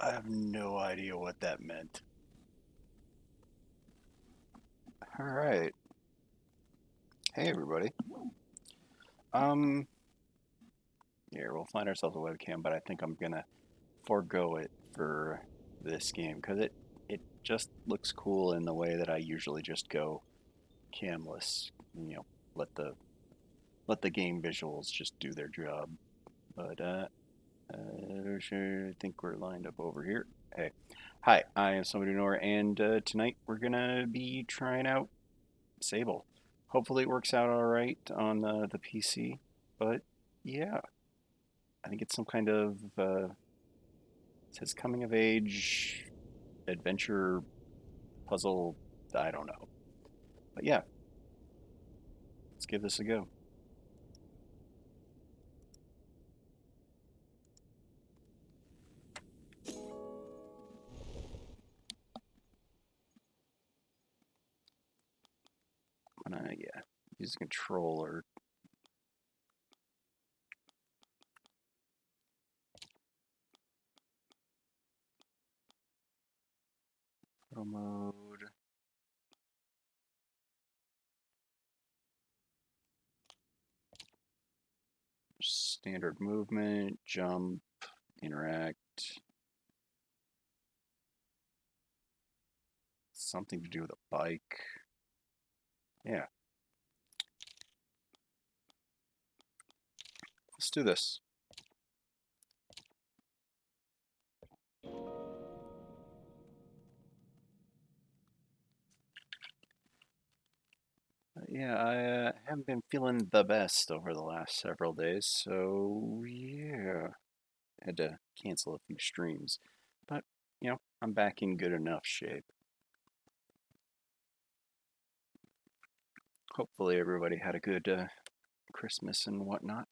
I have no idea what that meant. All right. Hey, everybody. Um, Here, we'll find ourselves a webcam, but I think I'm gonna forego it for this game because it just looks cool in the way that I usually just go camless. Let the let the game visuals just do their job. But I think we're lined up over here. Hey, hi, I am somebody Nor, and tonight we're gonna be trying out Sable. Hopefully it works out all right on the PC. But yeah, I think it's some kind of it says coming of age adventure puzzle. I don't know, but yeah, let's give this a go. Yeah, use a controller. Photo mode. Standard movement, jump, interact. Something to do with a bike. Yeah, let's do this. Yeah, I haven't been feeling the best over the last several days, so yeah, had to cancel a few streams. But, I'm back in good enough shape. Hopefully everybody had a good Christmas and whatnot.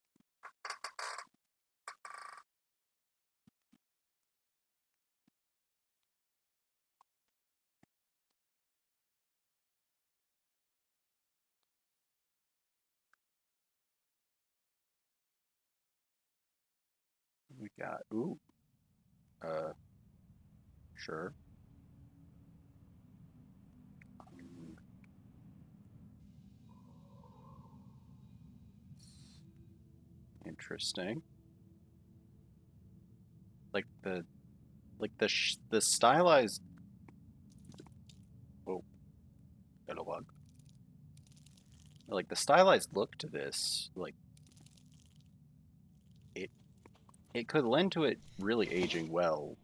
We got, uh, sure. Um, Interesting. Like the stylized, oh, got a log. Like the stylized look to this, like it it could lend to it really aging well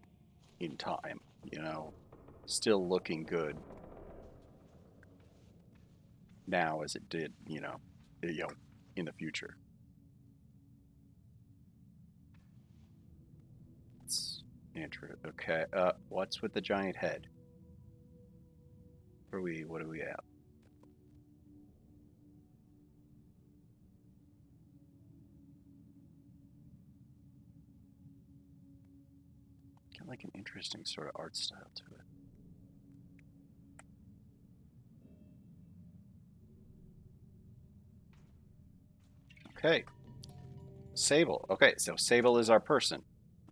in time, you know, still looking good now as it did, in the future. It's interesting. Okay, what's with the giant head? What are we at? Got like an interesting sort of art style to it. Okay, Sable. Okay, so Sable is our person.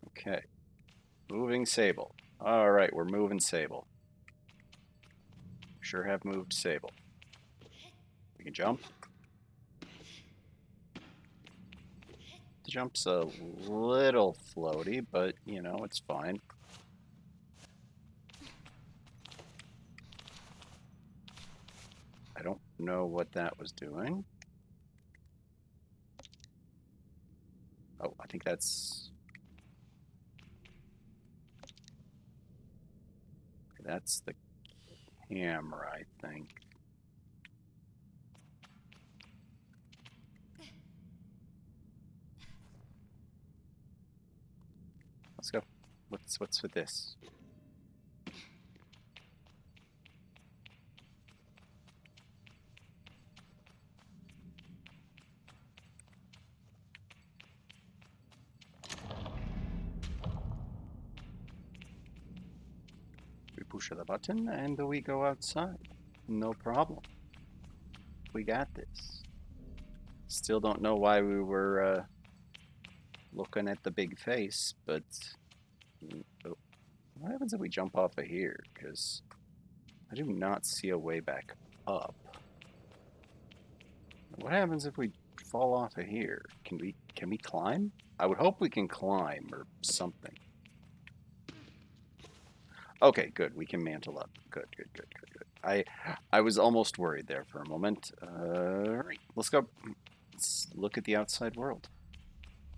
Okay, moving Sable. All right, we're moving Sable. Sure have moved Sable. We can jump. The jump's a little floaty, but it's fine. I don't know what that was doing. Oh, I think that's the camera, I think. Let's go. What's with this? We push the button and we go outside. No problem. We got this. Still don't know why we were looking at the big face, but oh, What happens if we jump off of here? Because I do not see a way back up. What happens if we fall off of here? Can we climb? I would hope we can climb or something. Okay, good. We can mantle up. Good, good, good, good, good. I was almost worried there for a moment. All right, let's go. Let's look at the outside world.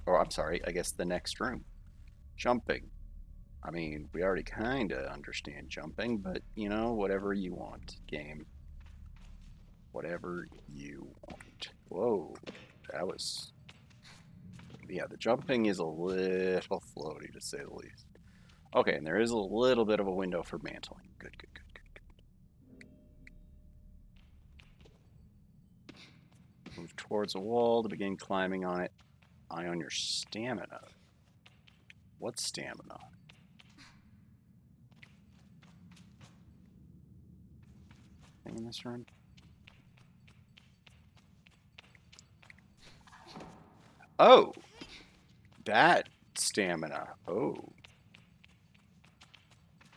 Or I'm sorry, I guess the next room. Jumping. I mean, we already kind of understand jumping, but you know, whatever you want, game. Whatever you want. Whoa, that was. Yeah, the jumping is a little floaty to say the least. Okay, and there is a little bit of a window for mantling. Good, good, good, good. Move towards a wall to begin climbing on it. Eye on your stamina. What stamina? Anything in this room? Oh, that stamina. Oh.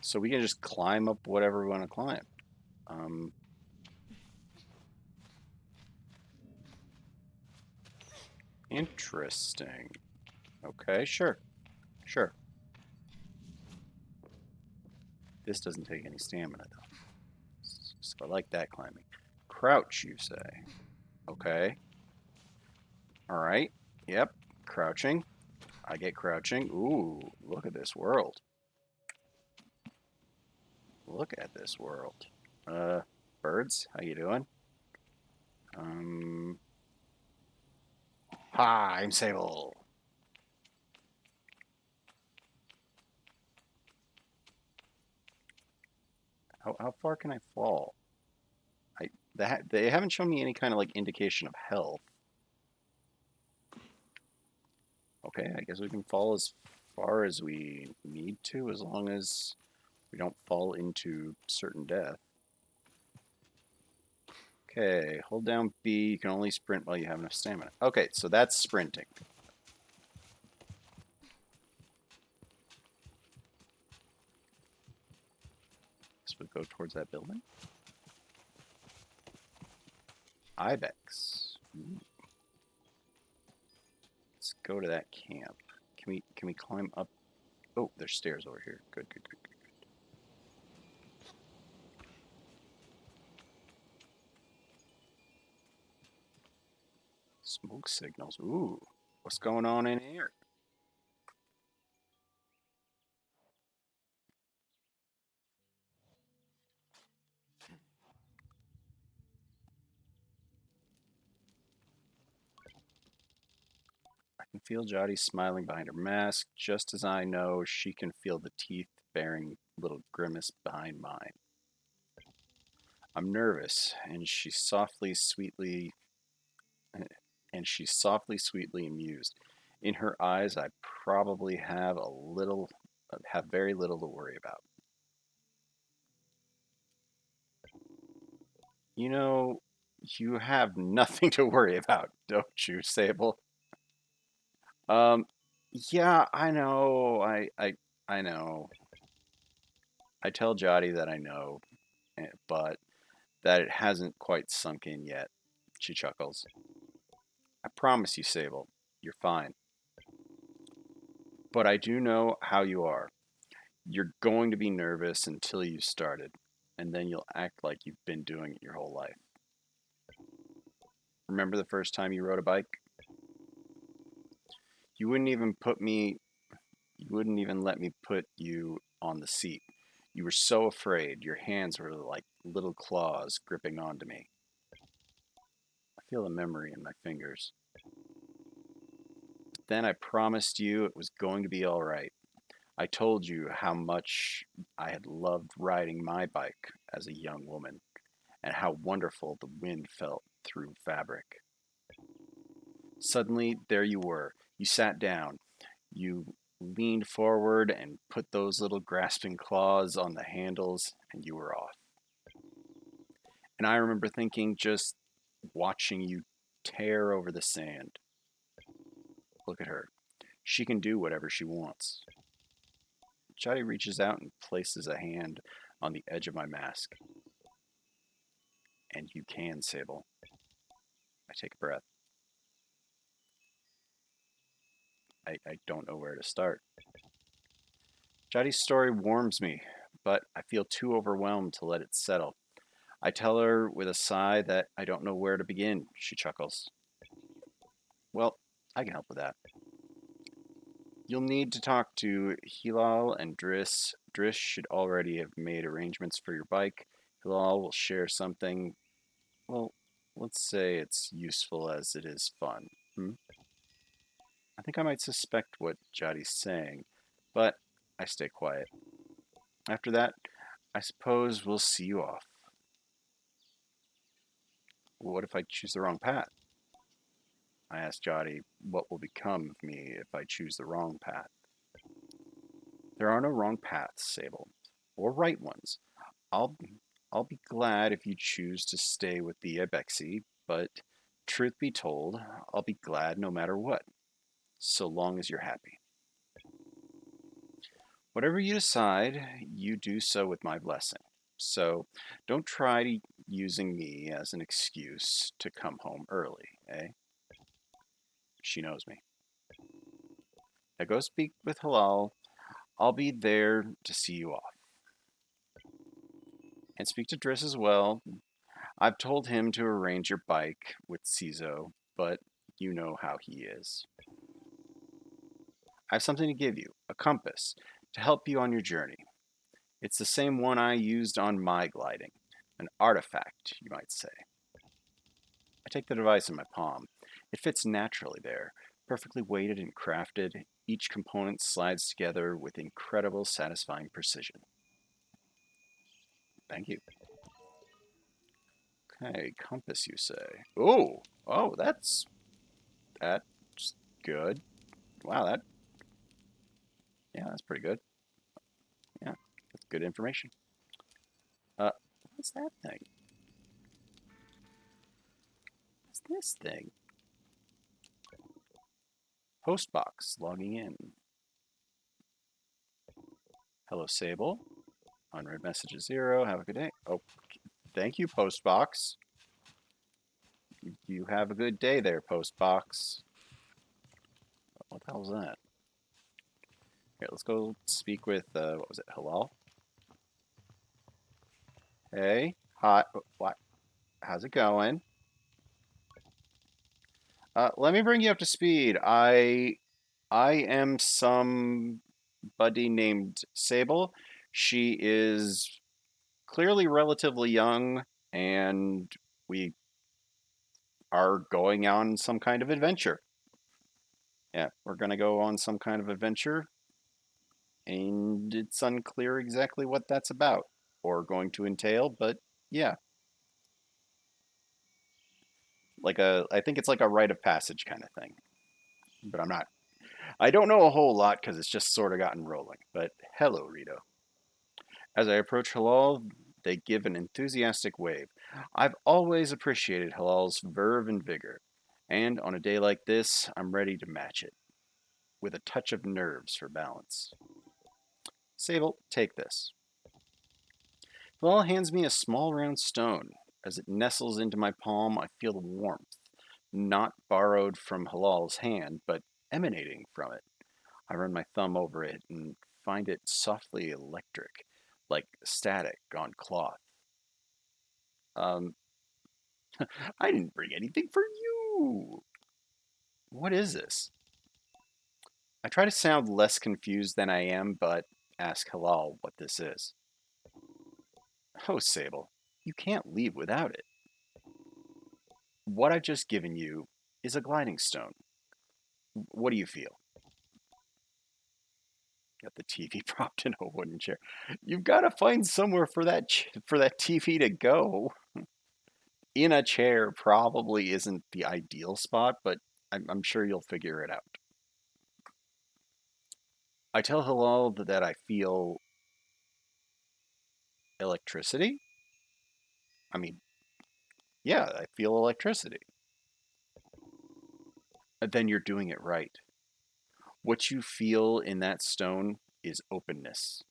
So we can just climb up whatever we want to climb. Um, Interesting. Okay, sure. Sure. This doesn't take any stamina, though. So I like that climbing. Crouch, you say. Okay. All right. Yep. Crouching. I get crouching. Ooh, look at this world. Look at this world. Uh, Birds, how you doing? Um, Hi, I'm Sable. How far can I fall? They haven't shown me any kind of like indication of health. Okay, I guess we can fall as far as we need to, as long as we don't fall into certain death. Okay, hold down B. You can only sprint while you have enough stamina. Okay, so that's sprinting. So we go towards that building. Ibex. Ooh. Let's go to that camp. Can we climb up? Oh, there's stairs over here. Good, good, good, good. Smoke signals. Ooh, what's going on in here? I can feel Jotty smiling behind her mask, just as I know she can feel the teeth bearing little grimace behind mine. I'm nervous, and she's softly, sweetly amused. In her eyes, I probably have very little to worry about. You know, you have nothing to worry about, don't you, Sable? Um, yeah, I know. I know. I tell Jotty that I know, but that it hasn't quite sunk in yet. She chuckles. I promise you, Sable, you're fine. But I do know how you are. You're going to be nervous until you started, and then you'll act like you've been doing it your whole life. Remember the first time you rode a bike? You wouldn't even put me You wouldn't even let me put you on the seat. You were so afraid. Your hands were like little claws gripping onto me. I feel a memory in my fingers. Then I promised you it was going to be all right. I told you how much I had loved riding my bike as a young woman and how wonderful the wind felt through fabric. Suddenly, there you were. You sat down. You leaned forward and put those little grasping claws on the handles, and you were off. And I remember thinking, just watching you tear over the sand. Look at her. She can do whatever she wants. Jotty reaches out and places a hand on the edge of my mask. And you can, Sable. I take a breath. I don't know where to start. Jotty's story warms me, but I feel too overwhelmed to let it settle. I tell her with a sigh that I don't know where to begin. She chuckles. Well, I can help with that. You'll need to talk to Hilal and Driss. Driss should already have made arrangements for your bike. Hilal will share something, well, let's say it's useful as it is fun. Hmm? I think I might suspect what Jotty's saying, but I stay quiet. After that, I suppose we'll see you off. What if I choose the wrong path? I ask Jotty what will become of me if I choose the wrong path. There are no wrong paths, Sable, or right ones. I'll I'll be glad if you choose to stay with the Ibexi, but truth be told, I'll be glad no matter what, so long as you're happy. Whatever you decide, you do so with my blessing. So don't try using me as an excuse to come home early, eh? She knows me. Now go speak with Halal. I'll be there to see you off. And speak to Driss as well. I've told him to arrange your bike with Cizo, but you know how he is. I have something to give you, a compass, to help you on your journey. It's the same one I used on my gliding, an artifact, you might say. I take the device in my palm. It fits naturally there, perfectly weighted and crafted. Each component slides together with incredible, satisfying precision. Thank you. Okay, compass, you say. Oh, that's good. Wow, that's pretty good. Yeah, that's good information. Uh, what's that thing? What's this thing? Postbox, logging in. Hello, Sable. Unread messages 0. Have a good day. Oh, thank you, Postbox. You have a good day there, Postbox. What the hell is that? Here, let's go speak with, what was it, Halal? Hey, hi, what? How's it going? Let me bring you up to speed. I am somebody named Sable. She is clearly relatively young, and we are going on some kind of adventure. Yeah, we're gonna go on some kind of adventure, and it's unclear exactly what that's about or going to entail, but yeah, I think it's like a rite of passage kind of thing. But I don't know a whole lot because it's just sort of gotten rolling. But hello, Rito. As I approach Halal, they give an enthusiastic wave. I've always appreciated Halal's verve and vigor, and on a day like this, I'm ready to match it, with a touch of nerves for balance. Sable, take this. Halal hands me a small round stone. As it nestles into my palm, I feel the warmth, not borrowed from Halal's hand, but emanating from it. I run my thumb over it and find it softly electric, like static on cloth. Um, I didn't bring anything for you. What is this? I try to sound less confused than I am, but ask Halal what this is. Oh, Sable, you can't leave without it. What I've just given you is a gliding stone. What do you feel? Got the TV propped in a wooden chair. You've got to find somewhere for that TV to go. In a chair probably isn't the ideal spot, but I'm sure you'll figure it out. I tell Halal that I feel electricity. I mean, yeah, I feel electricity. Then you're doing it right. What you feel in that stone is openness.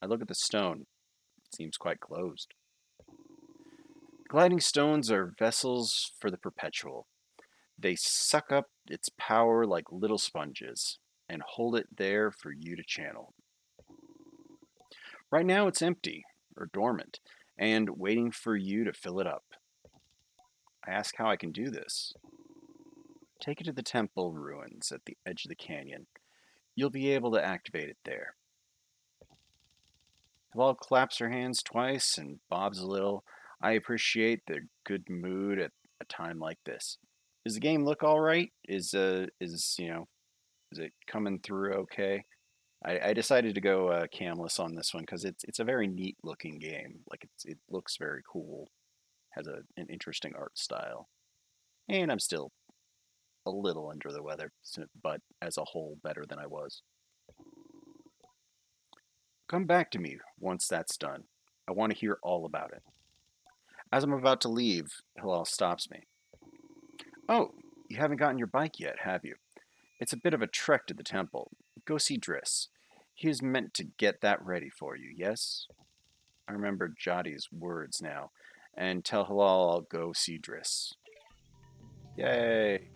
I look at the stone. It seems quite closed. Gliding stones are vessels for the perpetual. They suck up its power like little sponges and hold it there for you to channel. Right now it's empty or dormant and waiting for you to fill it up. I ask how I can do this. Take it to the temple ruins at the edge of the canyon. You'll be able to activate it there. Val claps her hands twice and bobs a little. I appreciate the good mood at a time like this. Does the game look all right? Is it coming through okay? I decided to go camless on this one because it's a very neat looking game. Like it looks very cool. Has an interesting art style, and I'm still a little under the weather, but as a whole, better than I was. Come back to me once that's done. I want to hear all about it. As I'm about to leave, Hillel stops me. Oh, you haven't gotten your bike yet, have you? It's a bit of a trek to the temple. Go see Driss. He is meant to get that ready for you, yes? I remember Jadi's words now, and tell Hillel I'll go see Driss. Yay!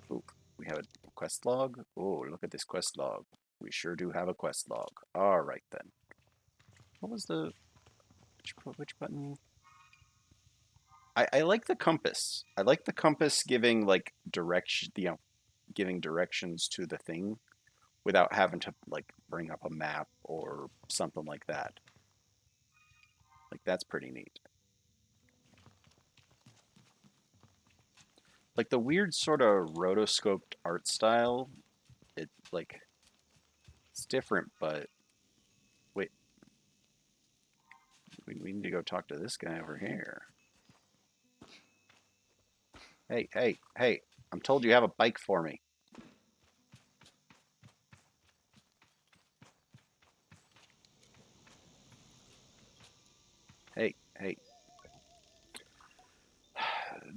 Ooh, we have a quest log. Oh, look at this quest log. We sure do have a quest log. All right then. What was the which button? I like the compass. I like the compass giving like direction, giving directions to the thing without having to like bring up a map or something like that. Like that's pretty neat. Like the weird sort of rotoscoped art style. It like it's different, but wait, we need to go talk to this guy over here. Hey, hey, hey! I'm told you have a bike for me. Hey, hey.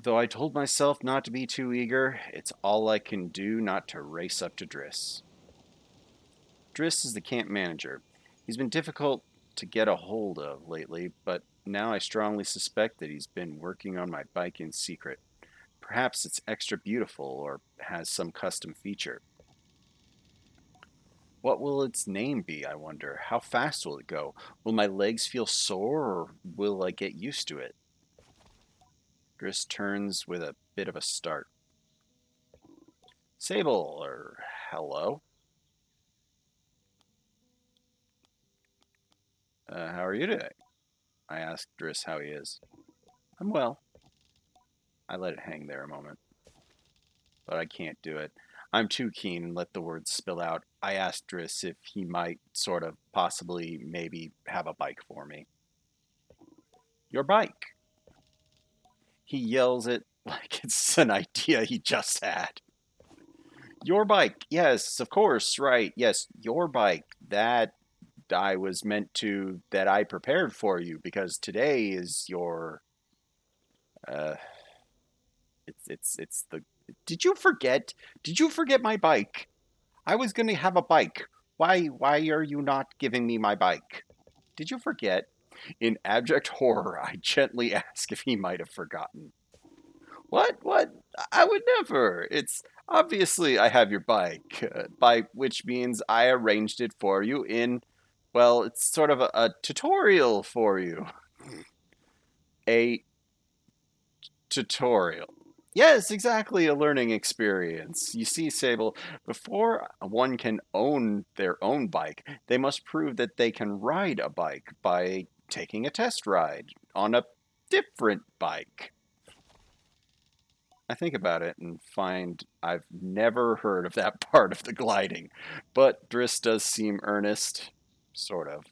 Though I told myself not to be too eager, it's all I can do not to race up to Driss. Driss is the camp manager. He's been difficult to get a hold of lately, but now I strongly suspect that he's been working on my bike in secret. Perhaps it's extra beautiful or has some custom feature. What will its name be, I wonder? How fast will it go? Will my legs feel sore or will I get used to it? Driss turns with a bit of a start. Sable, or hello? How are you today? I asked Driss how he is. I'm well. I let it hang there a moment, but I can't do it. I'm too keen and let the words spill out. I asked Driss if he might sort of possibly maybe have a bike for me. Your bike. He yells it like it's an idea he just had. Your bike. Yes, of course, right. Yes, your bike. That that I prepared for you because today is your uh it's the Did you forget? Did you forget my bike? I was going to have a bike. Why are you not giving me my bike? Did you forget? In abject horror, I gently ask if he might have forgotten. What? I would never. It's obviously I have your bike, by which means I arranged it for you in, well, it's sort of a tutorial for you. A tutorial. Yes, exactly, a learning experience. You see, Sable, before one can own their own bike, they must prove that they can ride a bike by taking a test ride on a different bike. I think about it and find I've never heard of that part of the gliding, but Driss does seem earnest, sort of.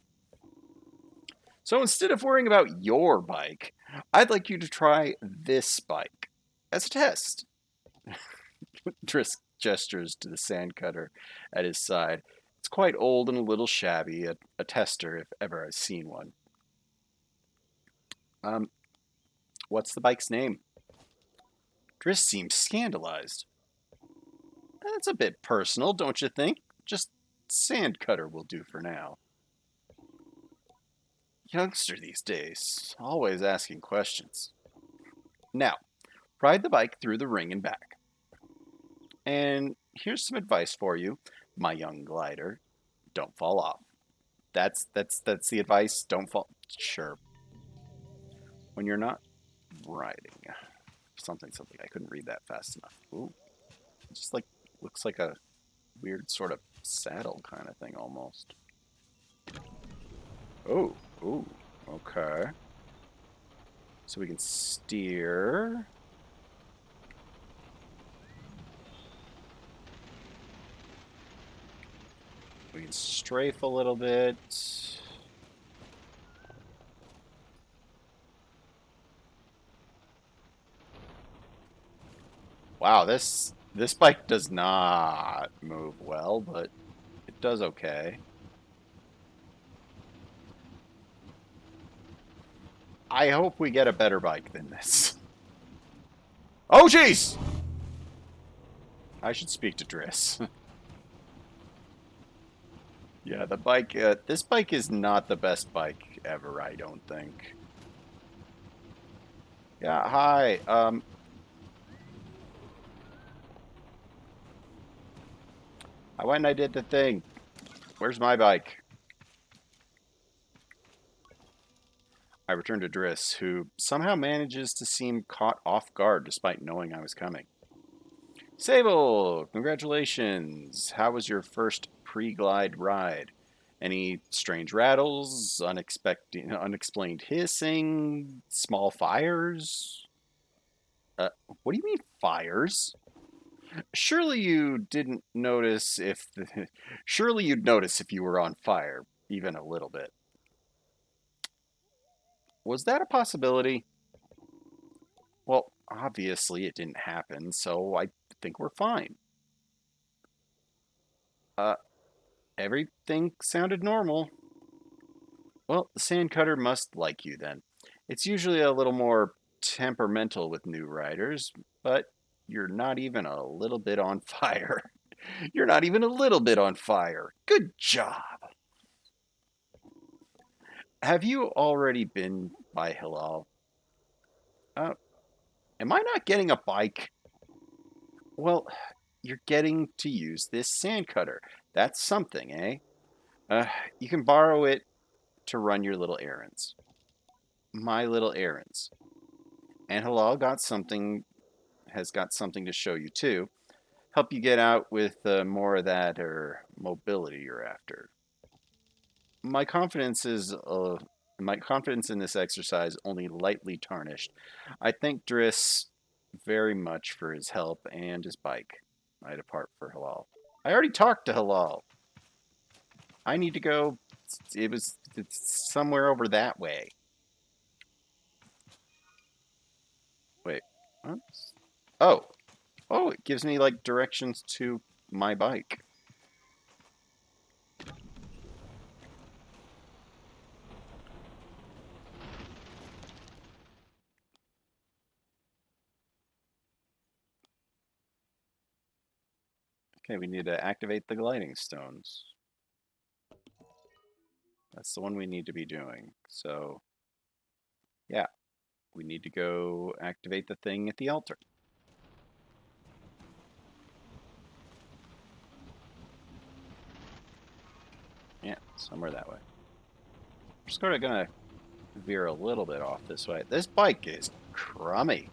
So instead of worrying about your bike, I'd like you to try this bike as a test. Driss gestures to the sandcutter at his side. It's quite old and a little shabby, a tester if ever I've seen one. Um, what's the bike's name? Driss seems scandalized. That's a bit personal, don't you think? Just Sand cutter will do for now. Youngster these days, always asking questions. Now, ride the bike through the ring and back. And here's some advice for you, my young glider. Don't fall off. That's the advice. Don't fall. Sure. When you're not riding. Something. I couldn't read that fast enough. Ooh. Just like looks like a weird sort of saddle kind of thing almost. Oh, ooh. Okay. So we can steer. We can strafe a little bit. Wow, this bike does not move well, but it does okay. I hope we get a better bike than this. Oh, jeez! I should speak to Driss. Yeah, the bike, this bike is not the best bike ever, I don't think. Yeah, hi, I went and I did the thing. Where's my bike? I returned to Driss, who somehow manages to seem caught off guard despite knowing I was coming. Sable, congratulations. How was your first pre-glide ride? Any strange rattles, unexplained hissing, small fires? What do you mean fires? Surely you didn't notice if surely you'd notice if you were on fire, even a little bit. Was that a possibility? Well, obviously it didn't happen, so I think we're fine. Uh, Everything sounded normal. Well, the sand cutter must like you then. It's usually a little more temperamental with new riders, but you're not even a little bit on fire. You're not even a little bit on fire. Good job. Have you already been by Hilal? Uh, am I not getting a bike? Well, you're getting to use this sand cutter. That's something, eh? Uh, you can borrow it to run your little errands. My little errands. And Halal has got something to show you too. Help you get out with more of that mobility you're after. My confidence is my confidence in this exercise only lightly tarnished. I thank Driss very much for his help and his bike. I depart for Halal. I already talked to Halal. I need to go. It's somewhere over that way. Wait. What? Oh. Oh, it gives me like directions to my bike. Okay, we need to activate the gliding stones. That's the one we need to be doing. So, yeah, we need to go activate the thing at the altar. Yeah, somewhere that way. We're sort of gonna veer a little bit off this way. This bike is crummy.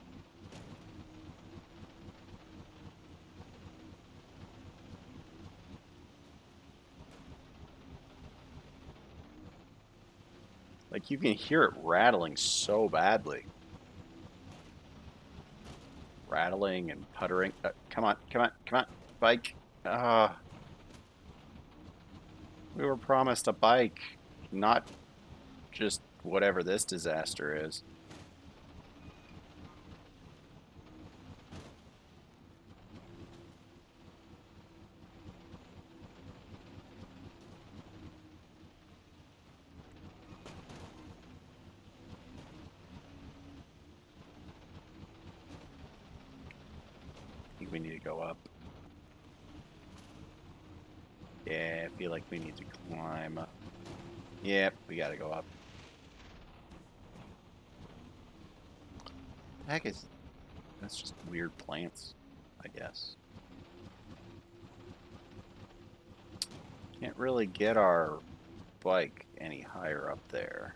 Like you can hear it rattling so badly. Rattling and puttering. Come on, come on, come on, bike. We were promised a bike, not just whatever this disaster is. I think we need to go up. Yeah, I feel like we need to climb up. Yep, we gotta go up. The heck is... That's just weird plants, I guess. Can't really get our bike any higher up there.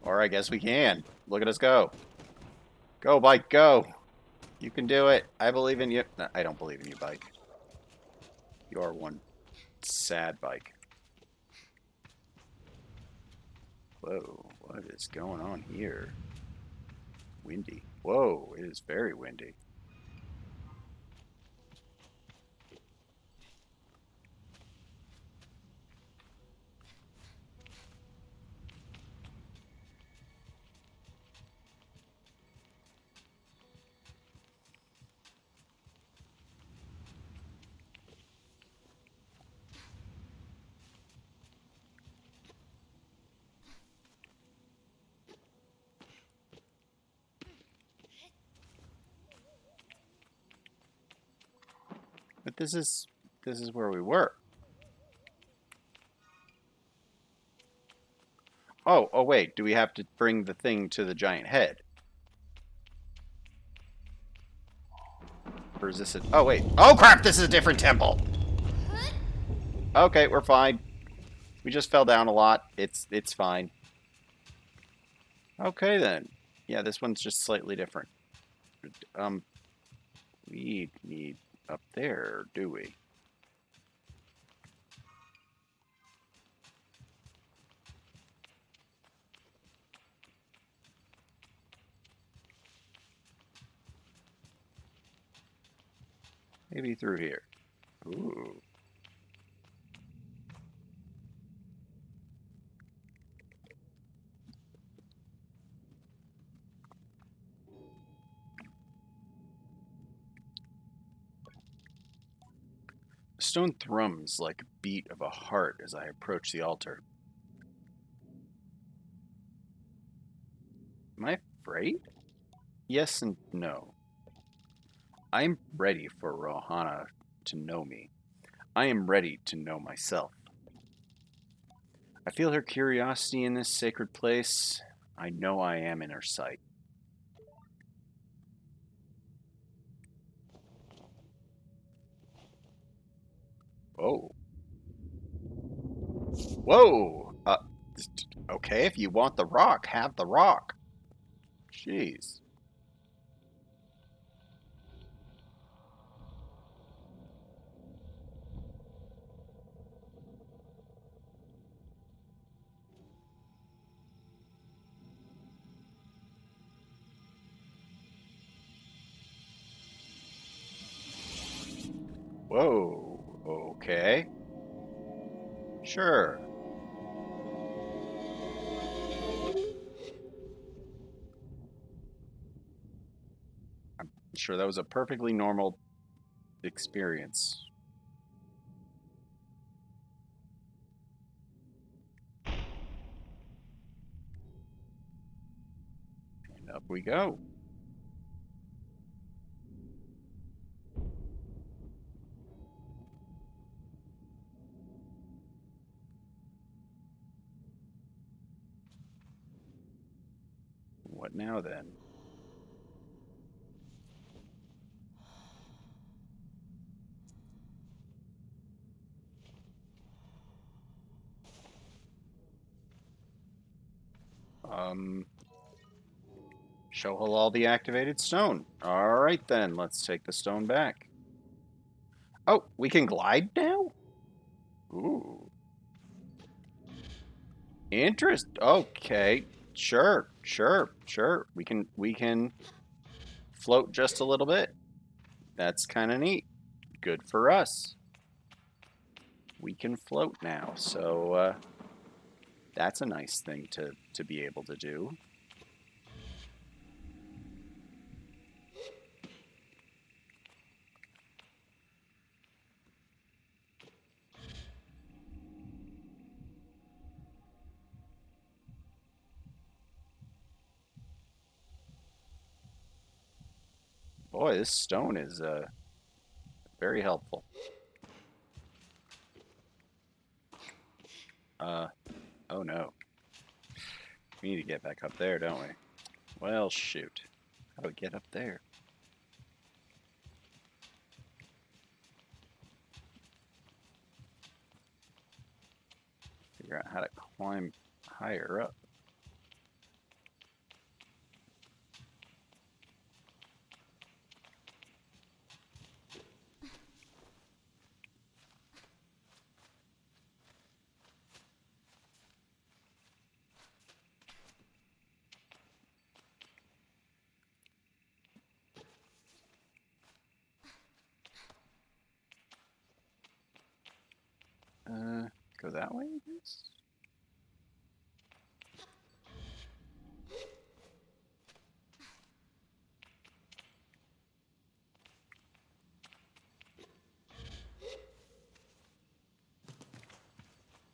Or I guess we can. Look at us go. Go, bike, go. You can do it. I believe in you. No, I don't believe in you, bike. You are one sad bike. Whoa, what is going on here? Windy. Whoa, it is very windy. But this is where we were. Oh wait, do we have to bring the thing to the giant head? Or is this a... Oh wait. Oh crap, this is a different temple. Okay, we're fine. We just fell down a lot. It's fine. Okay then. Yeah, this one's just slightly different. Um, we need up there, do we? Maybe through here. Ooh. The stone thrums like a beat of a heart as I approach the altar. Am I afraid? Yes and no. I'm ready for Rohana to know me. I am ready to know myself. I feel her curiosity in this sacred place. I know I am in her sight. Oh. Whoa! Okay, if you want the rock, have the rock. Jeez. Whoa. Okay. Sure. Sure, that was a perfectly normal experience. And up we go. What now then? Um, show halal the activated stone. All right then, let's take the stone back. Oh, we can glide now? Ooh. Interest. Okay. Sure, sure, sure. We can float just a little bit. That's kind of neat. Good for us. We can float now. So that's a nice thing to be able to do. Boy, this stone is very helpful. Uh, oh no. We need to get back up there, don't we? Well, shoot. How do we get up there? Figure out how to climb higher up. Uh, go that way, I guess?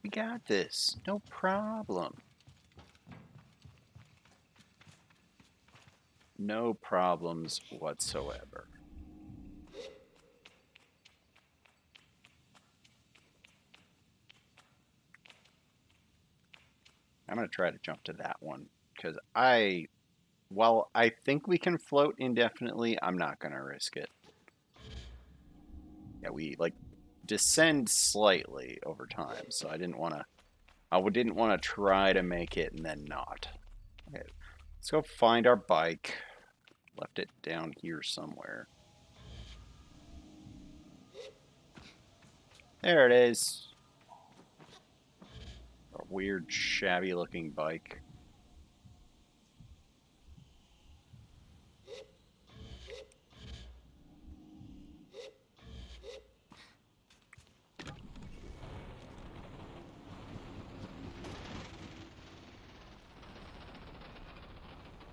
We got this. No problem. No problems whatsoever. I'm going to try to jump to that one because while I think we can float indefinitely, I'm not going to risk it. Yeah, we like descend slightly over time, so I didn't want to try to make it and then not. Okay, let's go find our bike. Left it down here somewhere. There it is. A weird, shabby looking bike.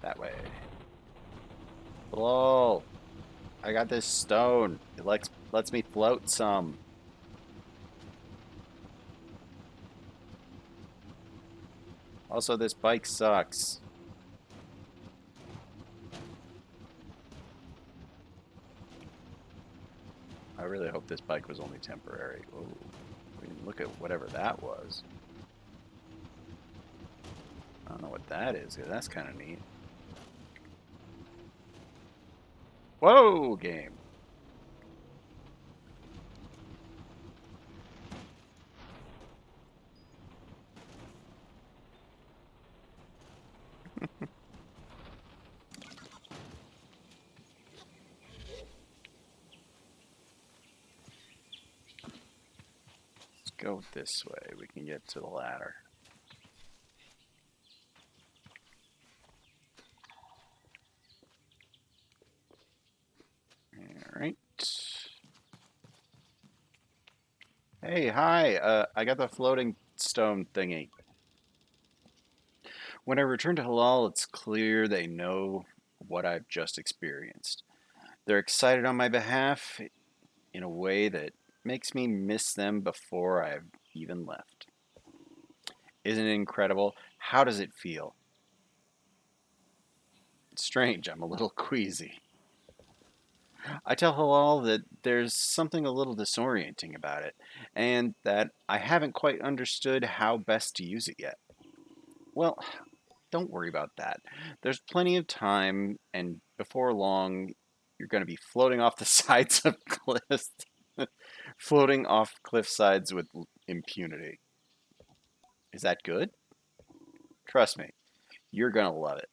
That way. Lol. I got this stone. It lets me float some. Also, this bike sucks. I really hope this bike was only temporary. Ooh, I mean, look at whatever that was. I don't know what that is. That's kind of neat. Whoa, game. Let's go this way. We can get to the ladder. All right. Hey, hi. I got the floating stone thingy. When I return to Halal, it's clear they know what I've just experienced. They're excited on my behalf in a way that makes me miss them before I've even left. Isn't it incredible? How does it feel? It's strange, I'm a little queasy. I tell Halal that there's something a little disorienting about it, and that I haven't quite understood how best to use it yet. Well, don't worry about that. There's plenty of time, and before long, you're going to be floating off the sides of cliffs, floating off cliff sides with impunity. Is that good? Trust me, you're going to love it.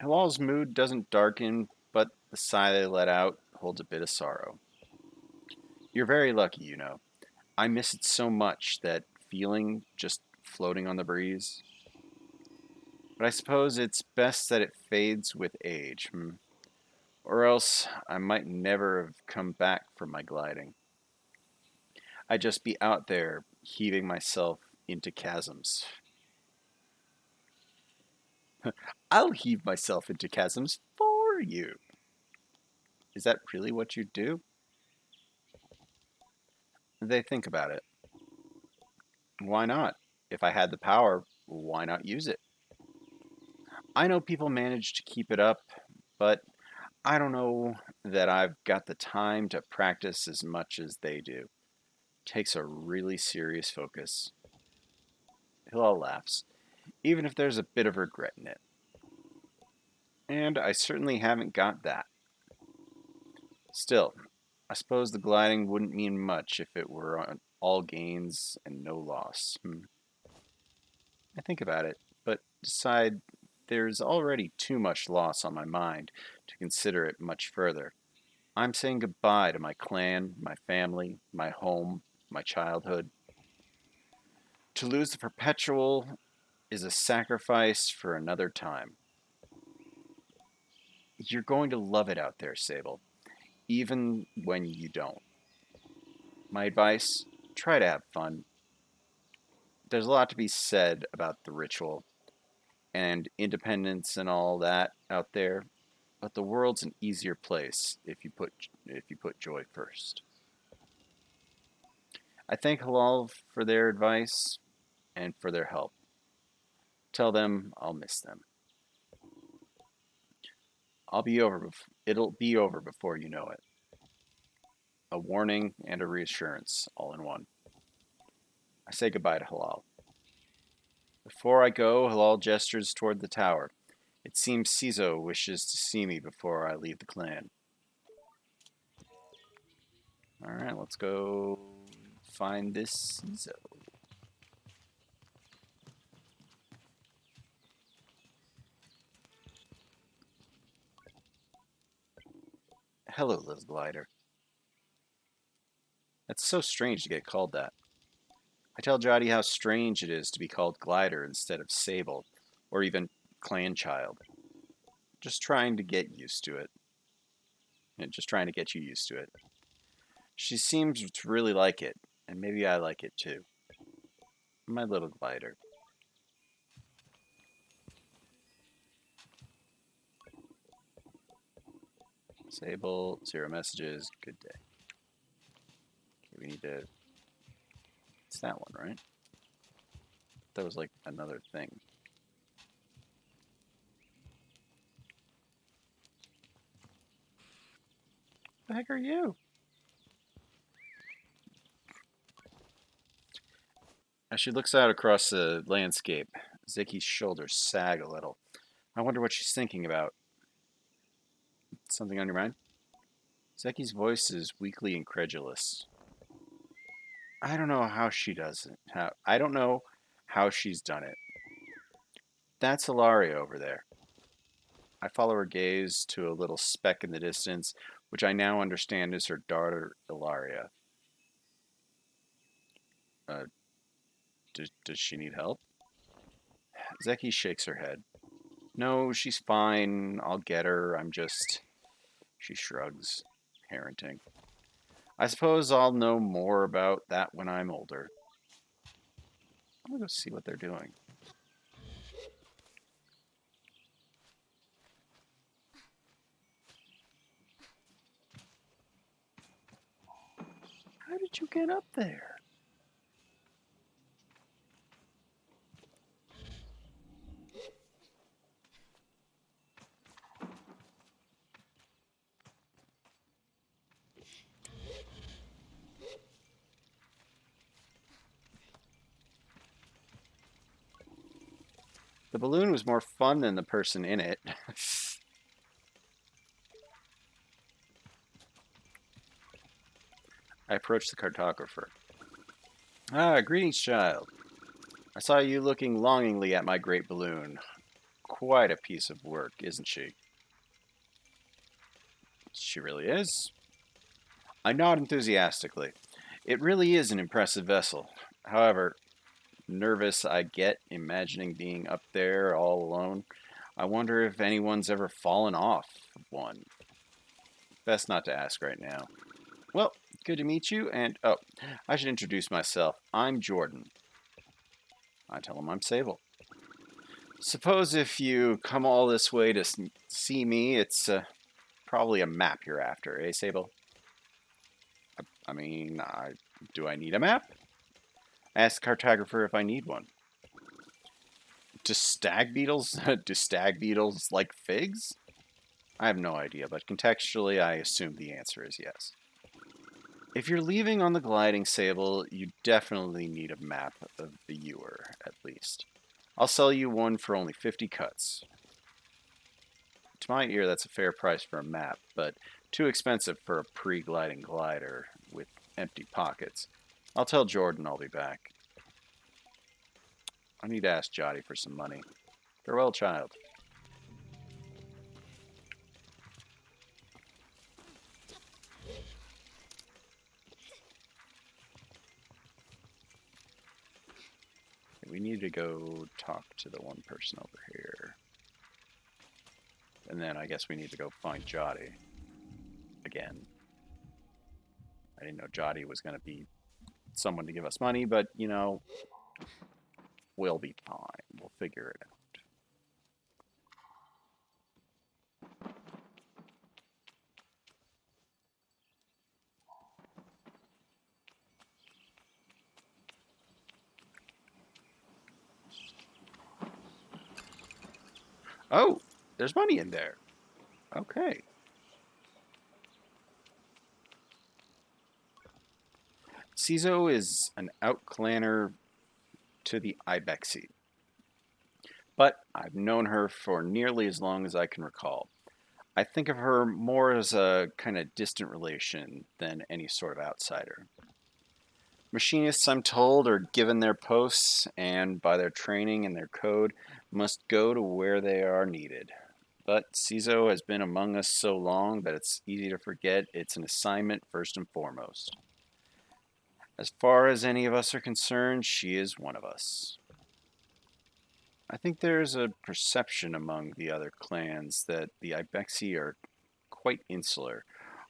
Hilal's mood doesn't darken, but the sigh they let out holds a bit of sorrow. You're very lucky, you know. I miss it so much, that feeling just floating on the breeze. But I suppose it's best that it fades with age. Or else I might never have come back from my gliding. I'd just be out there heaving myself into chasms. I'll heave myself into chasms for you. Is that really what you do? They think about it. Why not? If I had the power, why not use it? I know people manage to keep it up, but I don't know that I've got the time to practice as much as they do. Takes a really serious focus. Hilal laughs, even if there's a bit of regret in it. And I certainly haven't got that. Still, I suppose the gliding wouldn't mean much if it were on all gains and no loss. I think about it, but decide there's already too much loss on my mind to consider it much further. I'm saying goodbye to my clan, my family, my home, my childhood. To lose the perpetual is a sacrifice for another time. You're going to love it out there, Sable, even when you don't. My advice, try to have fun. There's a lot to be said about the ritual and independence and all that out there, but the world's an easier place if you put joy first. I thank Halal for their advice and for their help. Tell them I'll miss them. It'll be over before you know it. A warning and a reassurance all in one. I say goodbye to Halal. Before I go, Halal gestures toward the tower. It seems Ciso wishes to see me before I leave the clan. Alright, let's go find this Ciso. Hello, little glider. That's so strange to get called that. I tell Jotty how strange it is to be called glider instead of sable, or even clan child. Just trying to get used to it. And just trying to get you used to it. She seems to really like it, and maybe I like it too. My little glider. Sable, 0 messages, good day. Okay, we need to. It's that one, right? That was like another thing. The heck are you? As she looks out across the landscape, Ziki's shoulders sag a little. I wonder what she's thinking about. Something on your mind? Zeki's voice is weakly incredulous. I don't know how she does it. I don't know how she's done it. That's Ilaria over there. I follow her gaze to a little speck in the distance, which I now understand is her daughter Ilaria. Uh, does she need help? Zeki shakes her head. No, she's fine. I'll get her. I'm just. She shrugs. Parenting. I suppose I'll know more about that when I'm older. I'm gonna go see what they're doing. How did you get up there? The balloon was more fun than the person in it. I approached the cartographer. Ah, greetings, child. I saw you looking longingly at my great balloon. Quite a piece of work, isn't she? She really is. I nod enthusiastically. It really is an impressive vessel. However, nervous I get imagining being up there all alone. I wonder if anyone's ever fallen off one. Best not to ask right now. Well, good to meet you, and oh, I should introduce myself. I'm Jordan. I tell him I'm Sable. Suppose if you come all this way to see me, it's probably a map you're after, eh, Sable? I mean, do I need a map? Ask the cartographer if I need one. Do stag beetles? Do stag beetles like figs? I have no idea, but contextually, I assume the answer is yes. If you're leaving on the gliding Sable, you definitely need a map of the Ewer, at least. I'll sell you one for only 50 cuts. To my ear, that's a fair price for a map, but too expensive for a pre-gliding glider with empty pockets. I'll tell Jordan I'll be back. I need to ask Jotty for some money. Farewell, child. We need to go talk to the one person over here. And then I guess we need to go find Jotty again. I didn't know Jotty was going to be someone to give us money, but, you know, we'll be fine. We'll figure it out. Oh, there's money in there. Okay. Cizo is an outclanner to the Ibexi, but I've known her for nearly as long as I can recall. I think of her more as a kind of distant relation than any sort of outsider. Machinists, I'm told, are given their posts and, by their training and their code, must go to where they are needed. But Cizo has been among us so long that it's easy to forget it's an assignment first and foremost. As far as any of us are concerned, she is one of us. I think there's a perception among the other clans that the Ibexi are quite insular,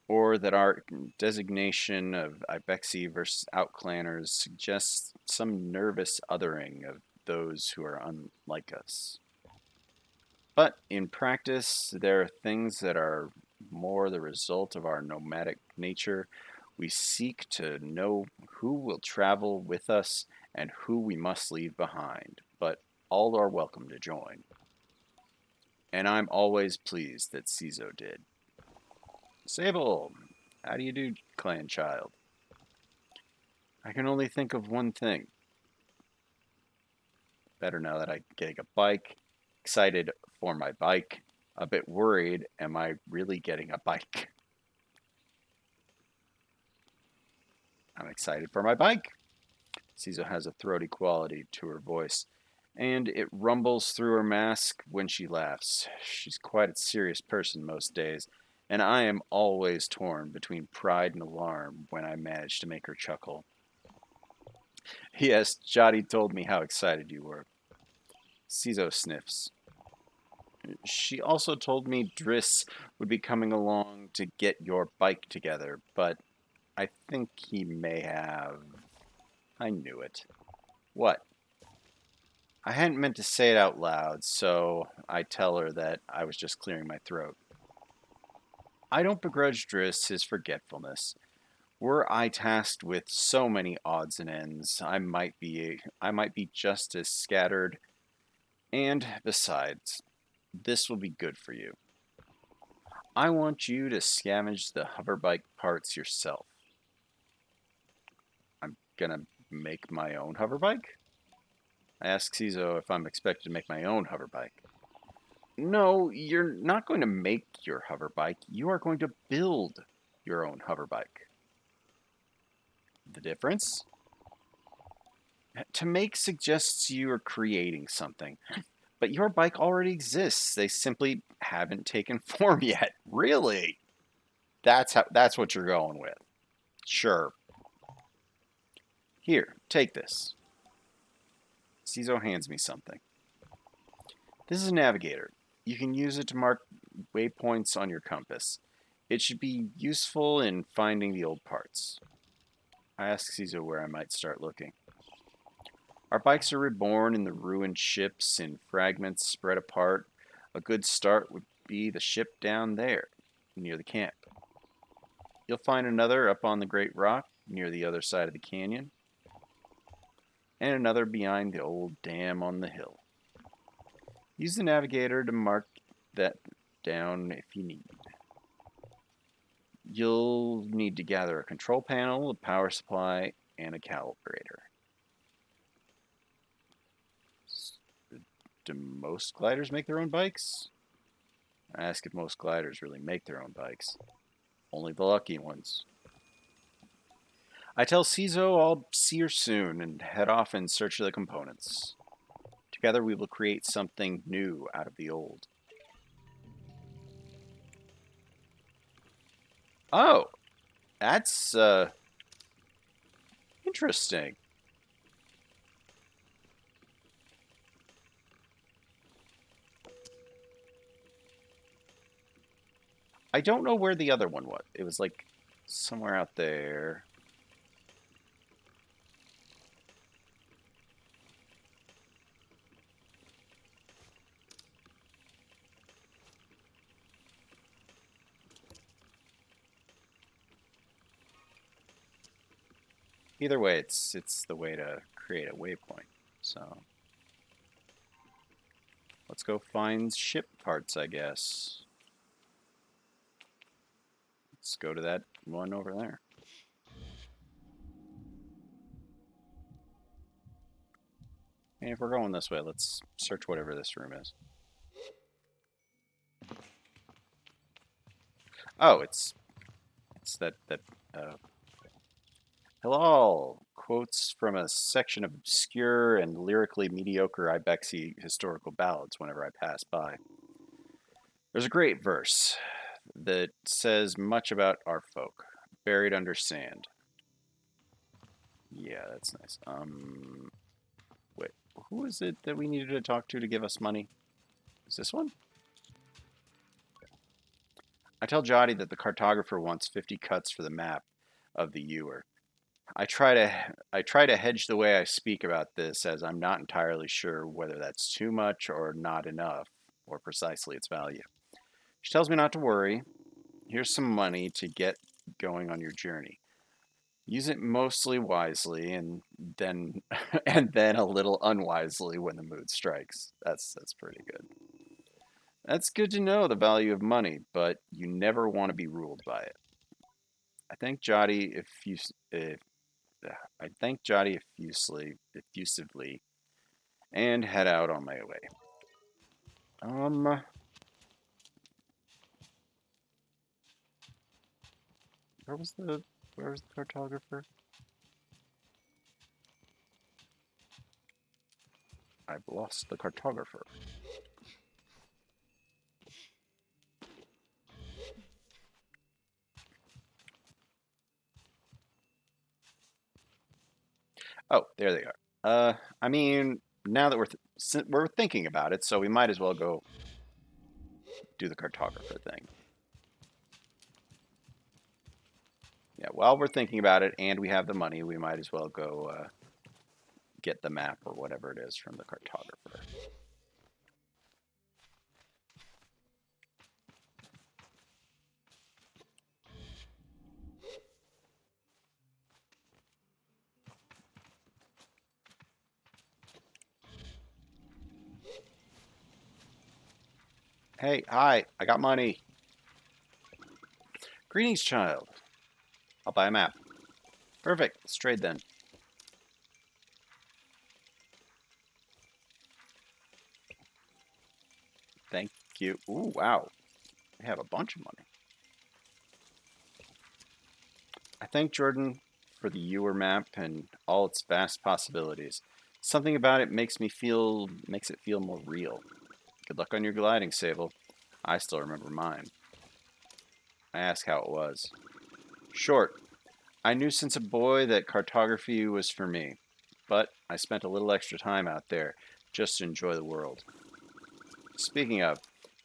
or that our designation of Ibexi versus Outclanners suggests some nervous othering of those who are unlike us. But in practice, there are things that are more the result of our nomadic nature. We seek to know who will travel with us and who we must leave behind, but all are welcome to join. And I'm always pleased that Cizo did. Sable, how do you do, clan child? I can only think of one thing. Better now that I get a bike. Excited for my bike. A bit worried, am I really getting a bike? I'm excited for my bike. Cizo has a throaty quality to her voice, and it rumbles through her mask when she laughs. She's quite a serious person most days, and I am always torn between pride and alarm when I manage to make her chuckle. Yes, Jotty told me how excited you were. Cizo sniffs. She also told me Driss would be coming along to get your bike together, but I think he may have. I knew it. What? I hadn't meant to say it out loud, so I tell her that I was just clearing my throat. I don't begrudge Driss his forgetfulness. Were I tasked with so many odds and ends, I might be just as scattered. And besides, this will be good for you. I want you to scavenge the hoverbike parts yourself. I'm gonna make my own hoverbike? I ask Cizo if I'm expected to make my own hoverbike. No, you're not going to make your hoverbike. You are going to build your own hoverbike. The difference? To make suggests you are creating something. But your bike already exists. They simply haven't taken form yet. Really? That's what you're going with. Sure. Here, take this. Cizo hands me something. This is a navigator. You can use it to mark waypoints on your compass. It should be useful in finding the old parts. I ask Cizo where I might start looking. Our bikes are reborn in the ruined ships in fragments spread apart. A good start would be the ship down there, near the camp. You'll find another up on the Great Rock, near the other side of the canyon, and another behind the old dam on the hill. Use the navigator to mark that down if you need. You'll need to gather a control panel, a power supply, and a calibrator. Do most gliders make their own bikes? I ask if most gliders really make their own bikes. Only the lucky ones. I tell Cizo I'll see her soon and head off in search of the components. Together we will create something new out of the old. Oh, that's interesting. I don't know where the other one was. It was like somewhere out there. Either way, it's the way to create a waypoint. So let's go find ship parts, I guess. Let's go to that one over there. And if we're going this way, let's search whatever this room is. Oh, it's that uh, hello quotes from a section of obscure and lyrically mediocre Ibexi historical ballads whenever I pass by. There's a great verse that says much about our folk, buried under sand. Yeah, that's nice. Wait, who is it that we needed to talk to give us money? Is this one? I tell Jotty that the cartographer wants 50 cuts for the map of the Ewer. I try to hedge the way I speak about this as I'm not entirely sure whether that's too much or not enough, or precisely its value. She tells me not to worry. Here's some money to get going on your journey. Use it mostly wisely and then and then a little unwisely when the mood strikes. That's pretty good. That's good to know the value of money, but you never want to be ruled by it. I thank Jotty if I thank Jotty effusively and head out on my way. Um, where was the where was the cartographer? I've lost the cartographer. Oh, there they are. I mean, now that we're thinking about it, so we might as well go do the cartographer thing. Yeah, while we're thinking about it and we have the money, we might as well go get the map or whatever it is from the cartographer. Hey, hi, I got money. Greetings, child. I'll buy a map. Perfect. Let's trade then. Thank you. Ooh, wow. I have a bunch of money. I thank Jordan for the Ewer map and all its vast possibilities. Something about it makes it feel more real. Good luck on your gliding, Sable. I still remember mine. I asked how it was. Short. I knew since a boy that cartography was for me, but I spent a little extra time out there just to enjoy the world. Speaking of,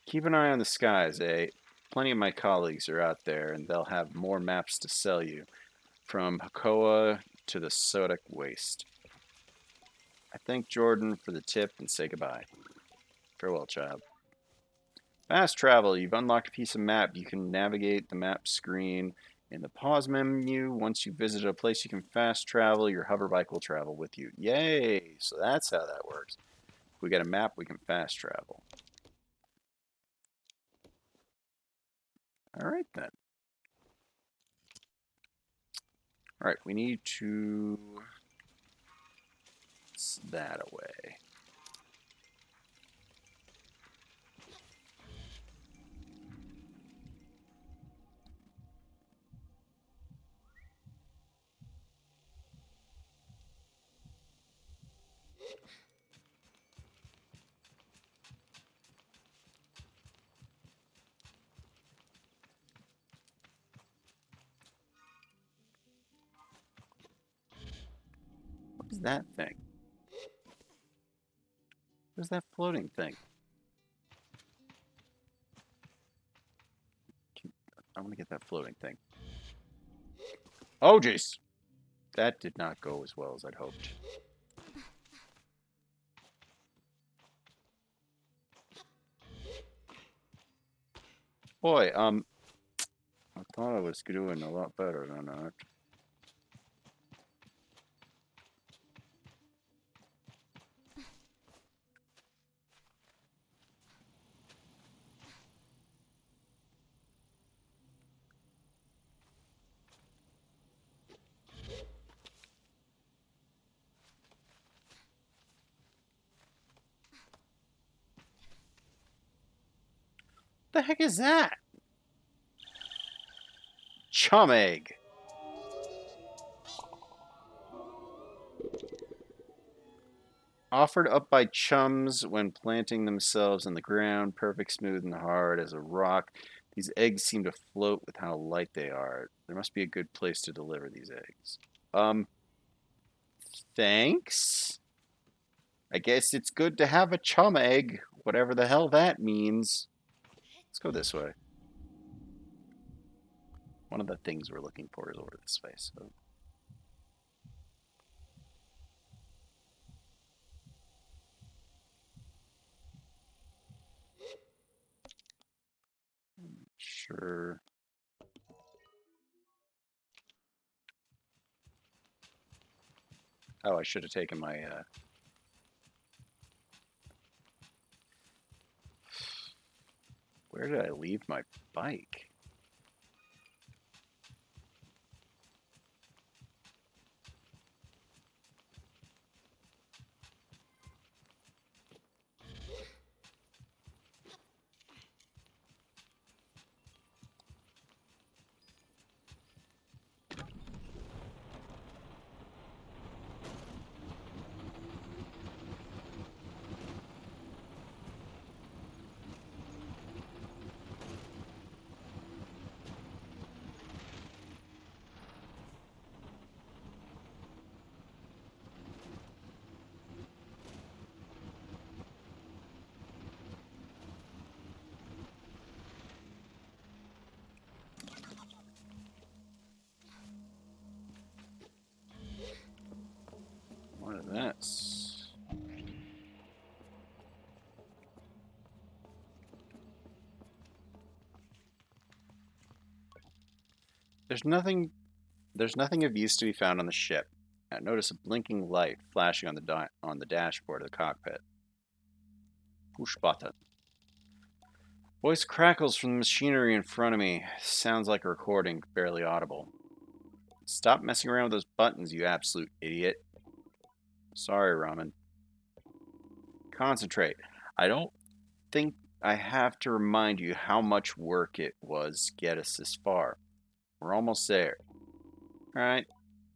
keep an eye on the skies, eh? Plenty of my colleagues are out there, and they'll have more maps to sell you, from Hakoa to the Sodic Waste. I thank Jordan for the tip and say goodbye. Farewell, child. Fast travel. You've unlocked a piece of map. You can navigate the map screen in the pause menu. Once you visit a place you can fast travel, your hover bike will travel with you. Yay! So that's how that works. If we get a map, we can fast travel. Alright then. Alright, we need to... Put that away. What is that thing? What is that floating thing? I want to get that floating thing. Oh, jeez! That did not go as well as I'd hoped. Boy, I thought I was doing a lot better than that. The heck is that? Chum egg. Offered up by chums when planting themselves in the ground, perfect, smooth, and hard as a rock. These eggs seem to float with how light they are. There must be a good place to deliver these eggs. Thanks? I guess it's good to have a chum egg, whatever the hell that means. Let's go this way. One of the things we're looking for is over this way, so... Sure. Oh, I should have taken my, Where did I leave my bike? What is this? There's nothing of use to be found on the ship. I notice a blinking light flashing on the dashboard of the cockpit. Push button. Voice crackles from the machinery in front of me. Sounds like a recording, barely audible. Stop messing around with those buttons, you absolute idiot. Sorry, Ramen. Concentrate. I don't think I have to remind you how much work it was to get us this far. We're almost there. Alright.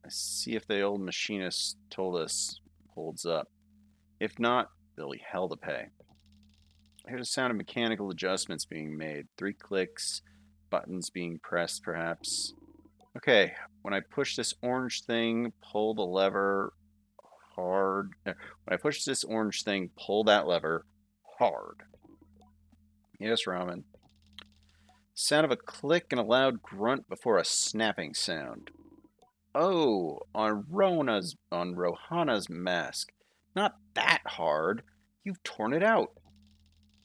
Let's see if the old machinist told us holds up. If not, there'll be hell to pay. I hear the sound of mechanical adjustments being made. 3 clicks, buttons being pressed, perhaps. Okay, when I push this orange thing, pull the lever hard. When I push this orange thing, pull that lever hard. Yes, Ramen. Sound of a click and a loud grunt before a snapping sound. Oh, on Rohana's mask. Not that hard. You've torn it out.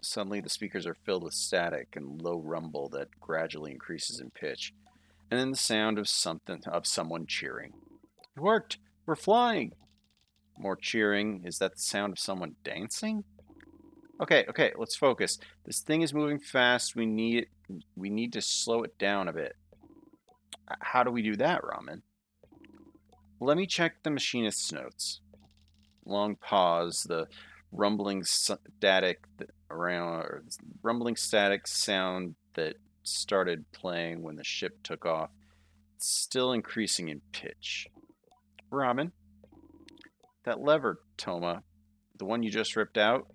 Suddenly the speakers are filled with static and low rumble that gradually increases in pitch. And then the sound of someone cheering. It worked! We're flying! More cheering. Is that the sound of someone dancing? Okay, let's focus. This thing is moving fast. We need to slow it down a bit. How do we do that, Ramen? Let me check the machinist's notes. Long pause, the rumbling static around, or rumbling static sound that started playing when the ship took off, still increasing in pitch. Ramen, that lever, Toma, the one you just ripped out,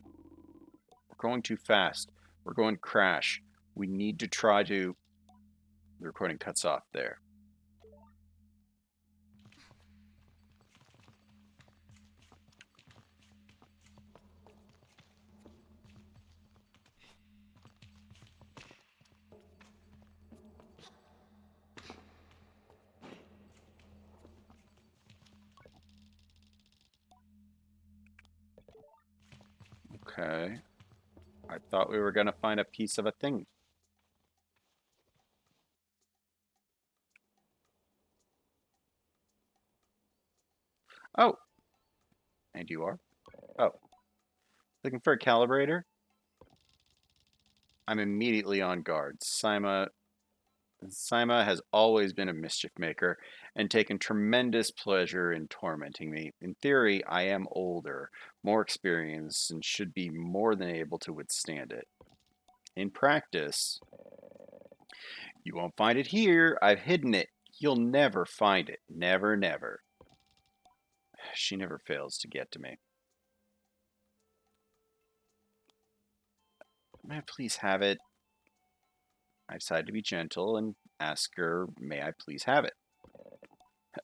we're going too fast. We're going to crash. We need to try to. The recording cuts off there. Okay. I thought we were going to find a piece of a thing. Oh, and you are? Oh, looking for a calibrator? I'm immediately on guard. Sima has always been a mischief maker and taken tremendous pleasure in tormenting me. In theory, I am older, more experienced, and should be more than able to withstand it. In practice, you won't find it here. I've hidden it. You'll never find it. Never, never. She never fails to get to me. May I please have it? I decide to be gentle and ask her, may I please have it?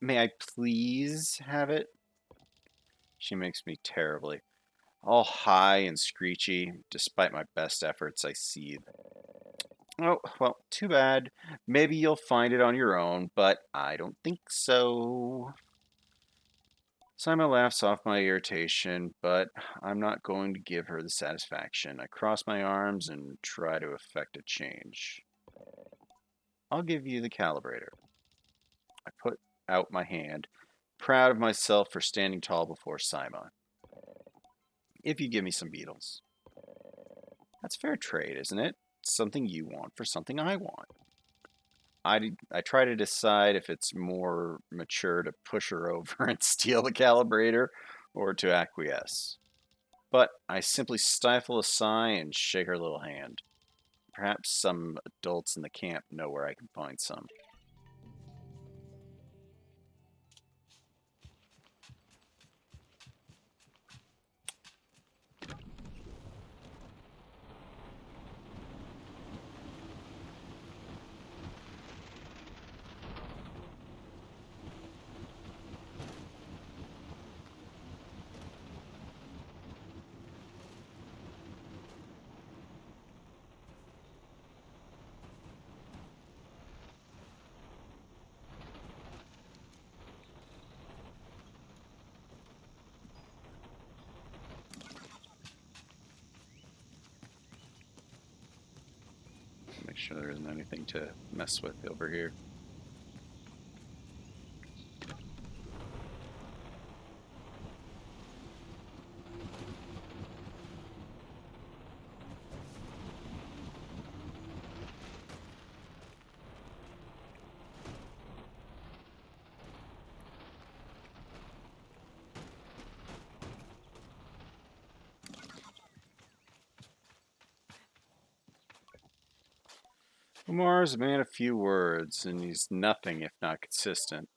May I please have it? She makes me terribly. All high and screechy. Despite my best efforts, I seethe. Oh, well, too bad. Maybe you'll find it on your own, but I don't think so. Simon laughs off my irritation, but I'm not going to give her the satisfaction. I cross my arms and try to effect a change. I'll give you the calibrator. I put out my hand, proud of myself for standing tall before Simon. If you give me some beetles. That's fair trade, isn't it? Something you want for something I want. I try to decide if it's more mature to push her over and steal the calibrator or to acquiesce. But I simply stifle a sigh and shake her little hand. Perhaps some adults in the camp know where I can find some. Make sure there isn't anything to mess with over here. Umar is a man of few words, and he's nothing if not consistent.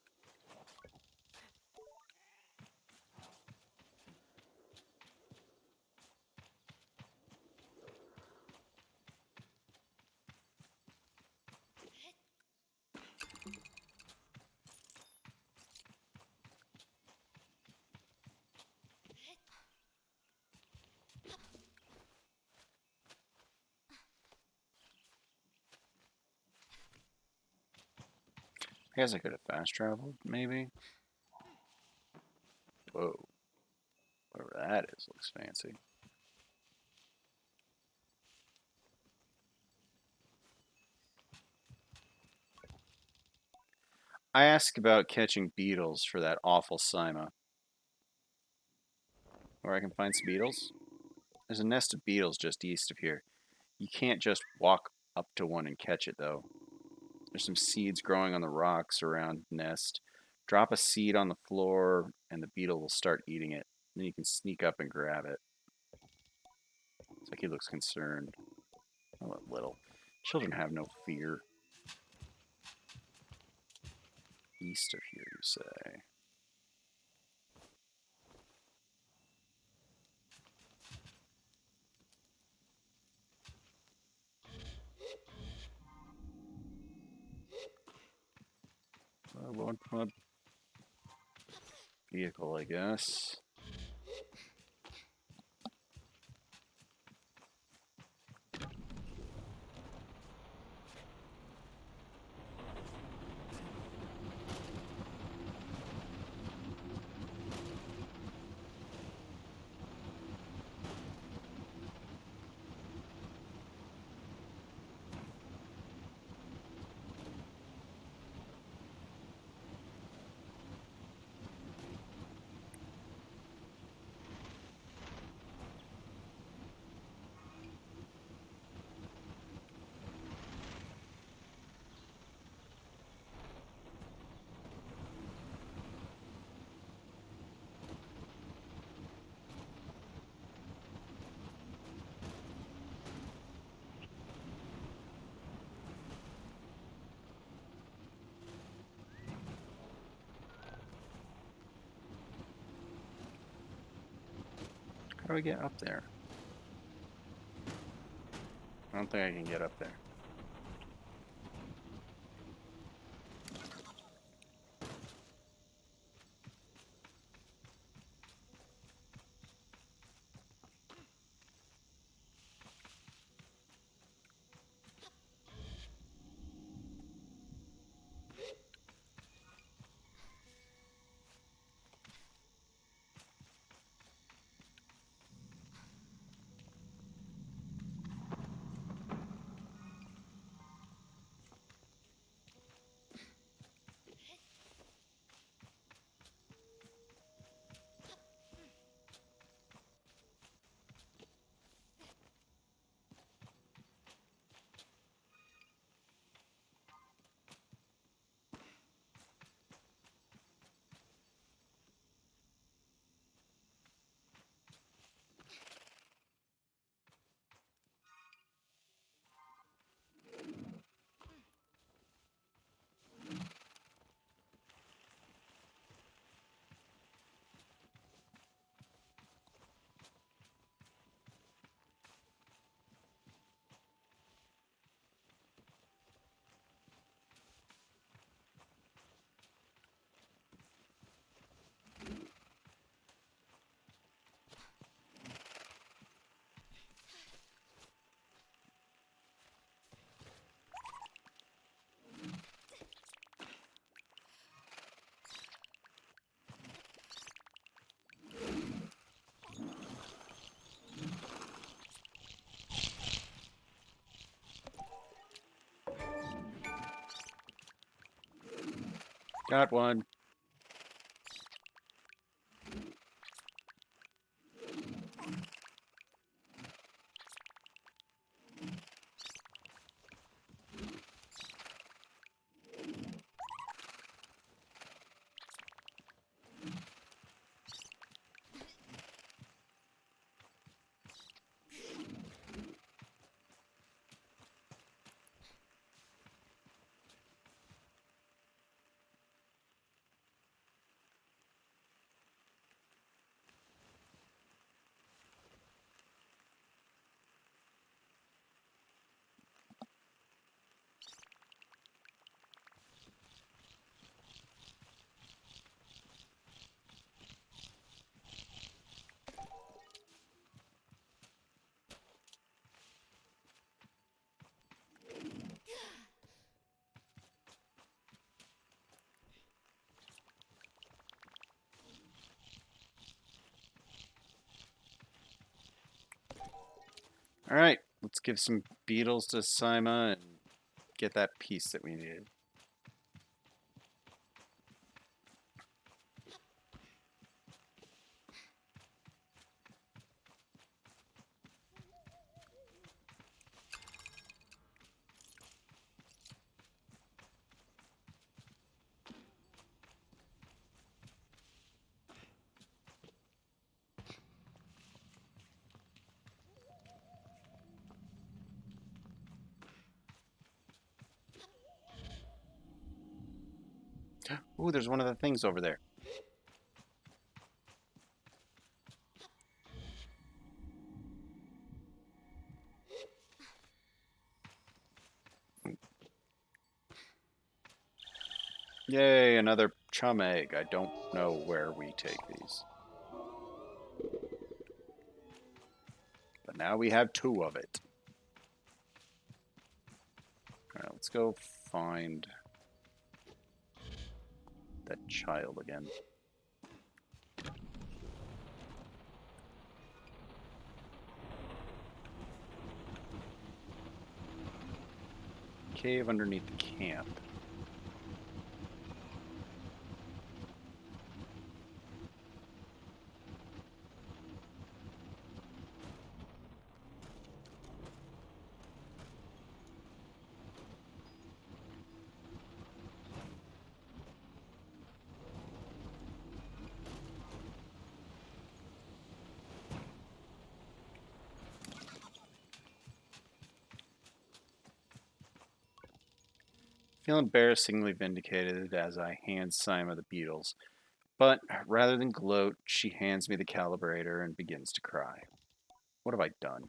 I guess I could have fast traveled, maybe. Whoa, whatever that is, looks fancy. I ask about catching beetles for that awful Sima. Where I can find some beetles? There's a nest of beetles just east of here. You can't just walk up to one and catch it, though. There's some seeds growing on the rocks around the nest. Drop a seed on the floor, and the beetle will start eating it. Then you can sneak up and grab it. It's like he looks concerned. Oh, a little. Children have no fear. East of here, you say? I want my vehicle, I guess. How do I get up there? I don't think I can get up there. Got one. All right, let's give some beetles to Sima and get that piece that we needed. Ooh, there's one of the things over there. Yay, another chum egg. I don't know where we take these. But now we have two of it. Alright, let's go find that child again. Cave underneath the camp. Feel embarrassingly vindicated as I hand Sima the beetles, but rather than gloat, she hands me the calibrator and begins to cry. What have I done?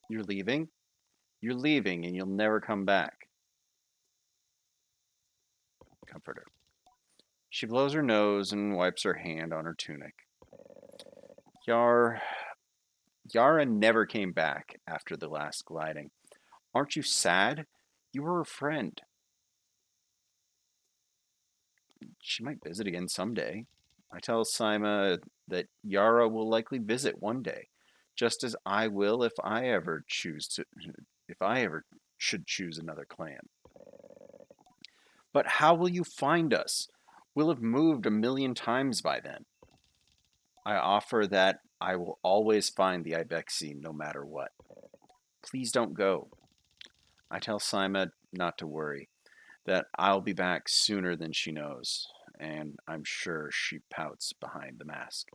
You're leaving? You're leaving and you'll never come back. Comfort her. She blows her nose and wipes her hand on her tunic. Yar, Yara never came back after the last gliding. Aren't you sad? You were a friend. She might visit again someday. I tell Sima that Yara will likely visit one day, just as I will if I ever should choose another clan. But how will you find us? We'll have moved a million times by then. I offer that I will always find the Ibexi no matter what. Please don't go. I tell Sima not to worry, that I'll be back sooner than she knows, and I'm sure she pouts behind the mask.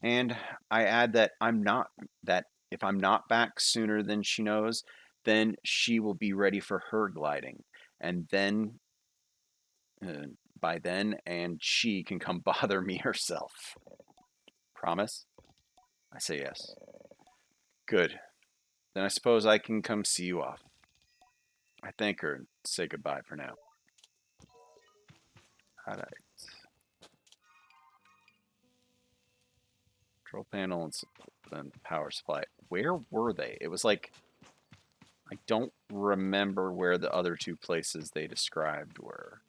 And I add that if I'm not back sooner than she knows, then she will be ready for her gliding, and then uh, by then, and she can come bother me herself. Promise? I say yes. Good. Then I suppose I can come see you off. I thank her and say goodbye for now. Alright. Control panel and power supply. Where were they? It was like, I don't remember where the other two places they described were.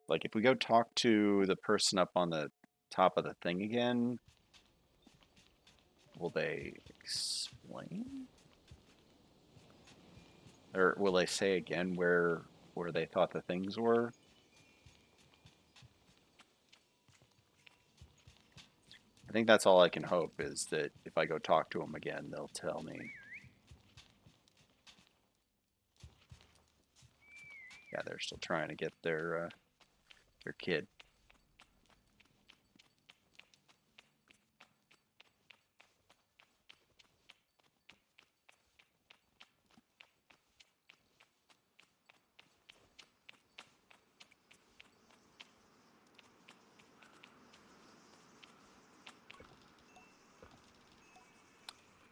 Like, if we go talk to the person up on the top of the thing again, will they explain? Or will they say again where they thought the things were? I think that's all I can hope, is that if I go talk to them again, they'll tell me. Yeah, they're still trying to get their kid.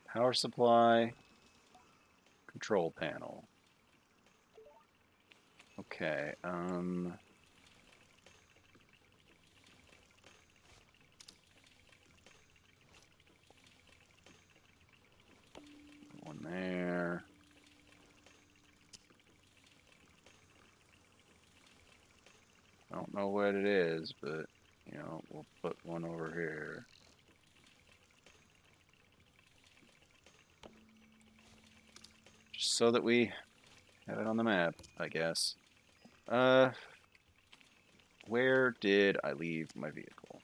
Power supply, control panel. Okay, one there. I don't know what it is, but, we'll put one over here. Just so that we have it on the map, I guess. Where did I leave my vehicle?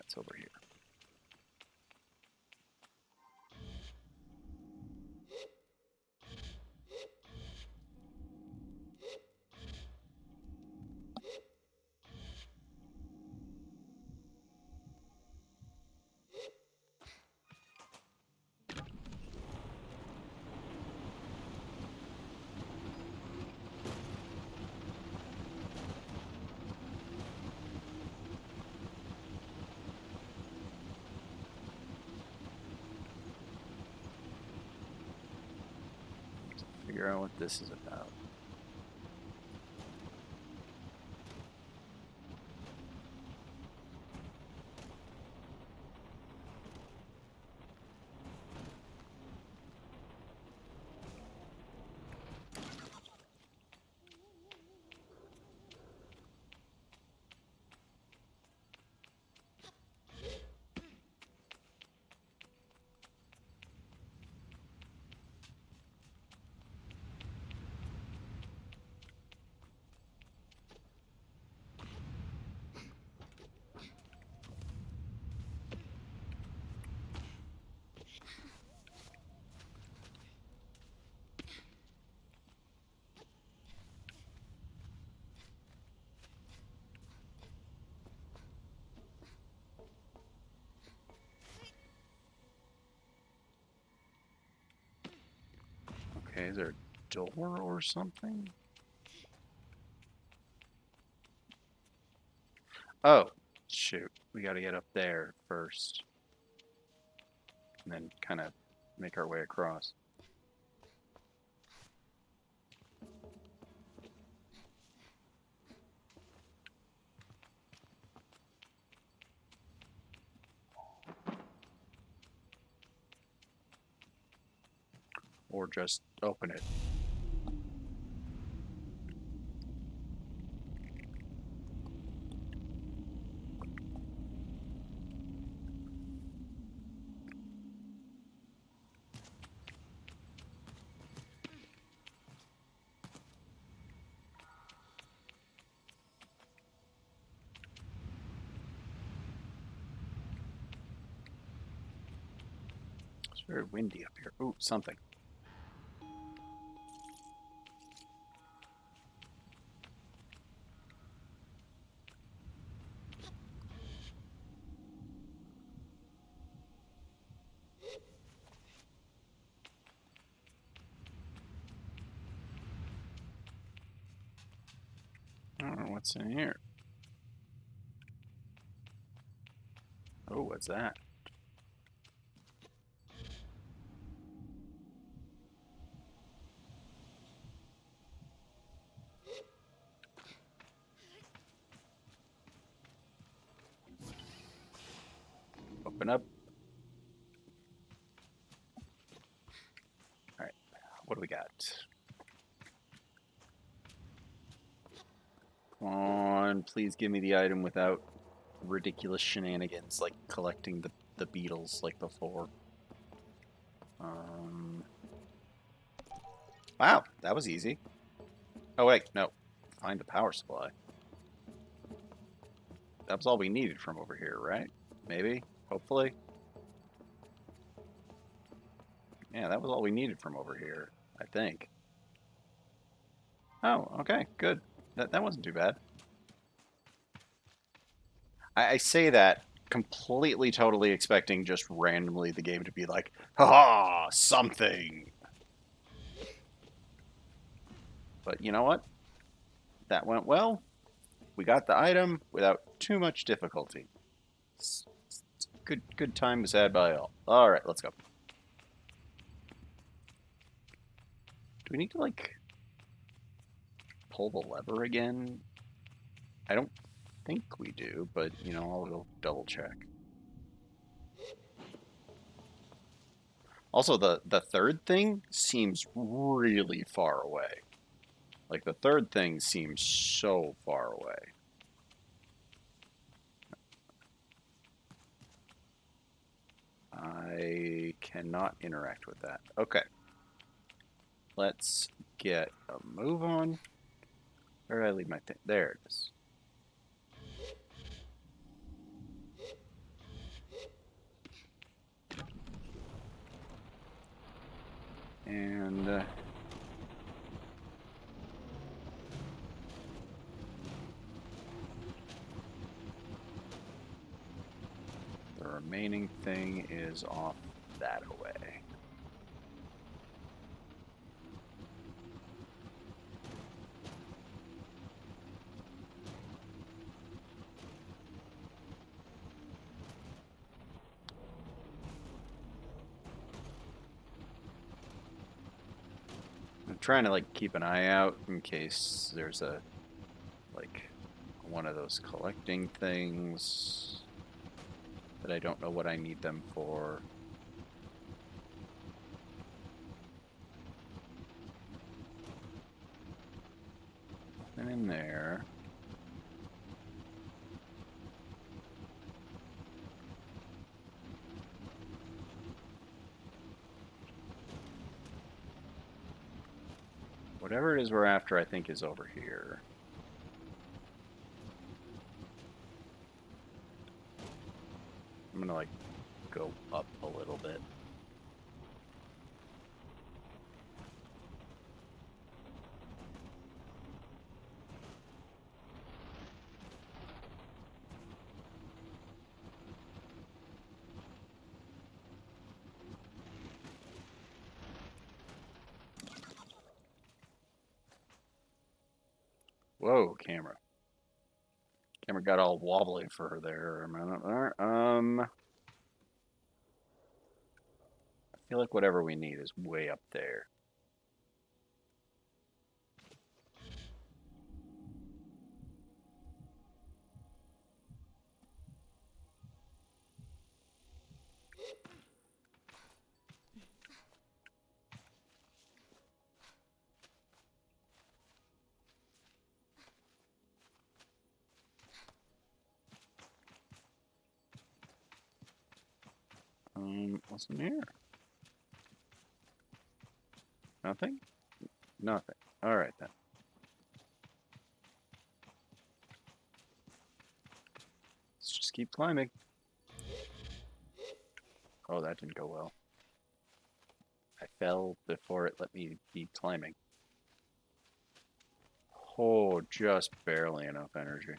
It's over here. figure out what this is about. Okay, is there a door or something? Oh, shoot. We gotta get up there first. And then kind of make our way across. Or just open it. It's very windy up here. Ooh, something. I don't know what's in here. Oh, what's that? Open up. Alright, what do we got? Come on, please give me the item without ridiculous shenanigans like collecting the beetles like before. Wow, that was easy. Oh wait, no. Find the power supply. That was all we needed from over here, right? Maybe? Hopefully? Yeah, that was all we needed from over here, I think. Oh, okay, good. That wasn't too bad. I say that completely, totally expecting just randomly the game to be like, ha, something. But you know what? That went well. We got the item without too much difficulty. It's good time was had by all. All right, let's go. Do we need to like pull the lever again? I don't think we do, but you know, I'll go double check. Also, the third thing seems really far away. Like the third thing seems so far away. I cannot interact with that. Okay. Let's get a move on. Where did I leave my thing? There it is. And the remaining thing is off that way. trying to like keep an eye out in case there's a like one of those collecting things that I don't know what I need them for. Nothing in there. Whatever it is we're after, I think is over here. I'm gonna like go up a little bit. Whoa, camera. Camera got all wobbly for there a minute there. I feel like whatever we need is way up there. What's in here? Nothing? Nothing. All right then. Let's just keep climbing. Oh, that didn't go well. I fell before it let me be climbing. Oh, just barely enough energy.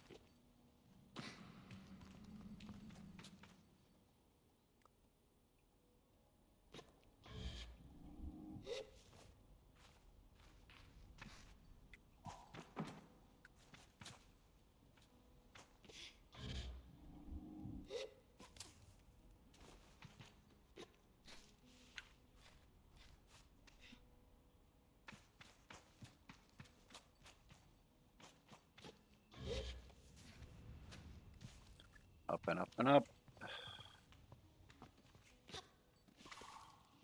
Up and up and up.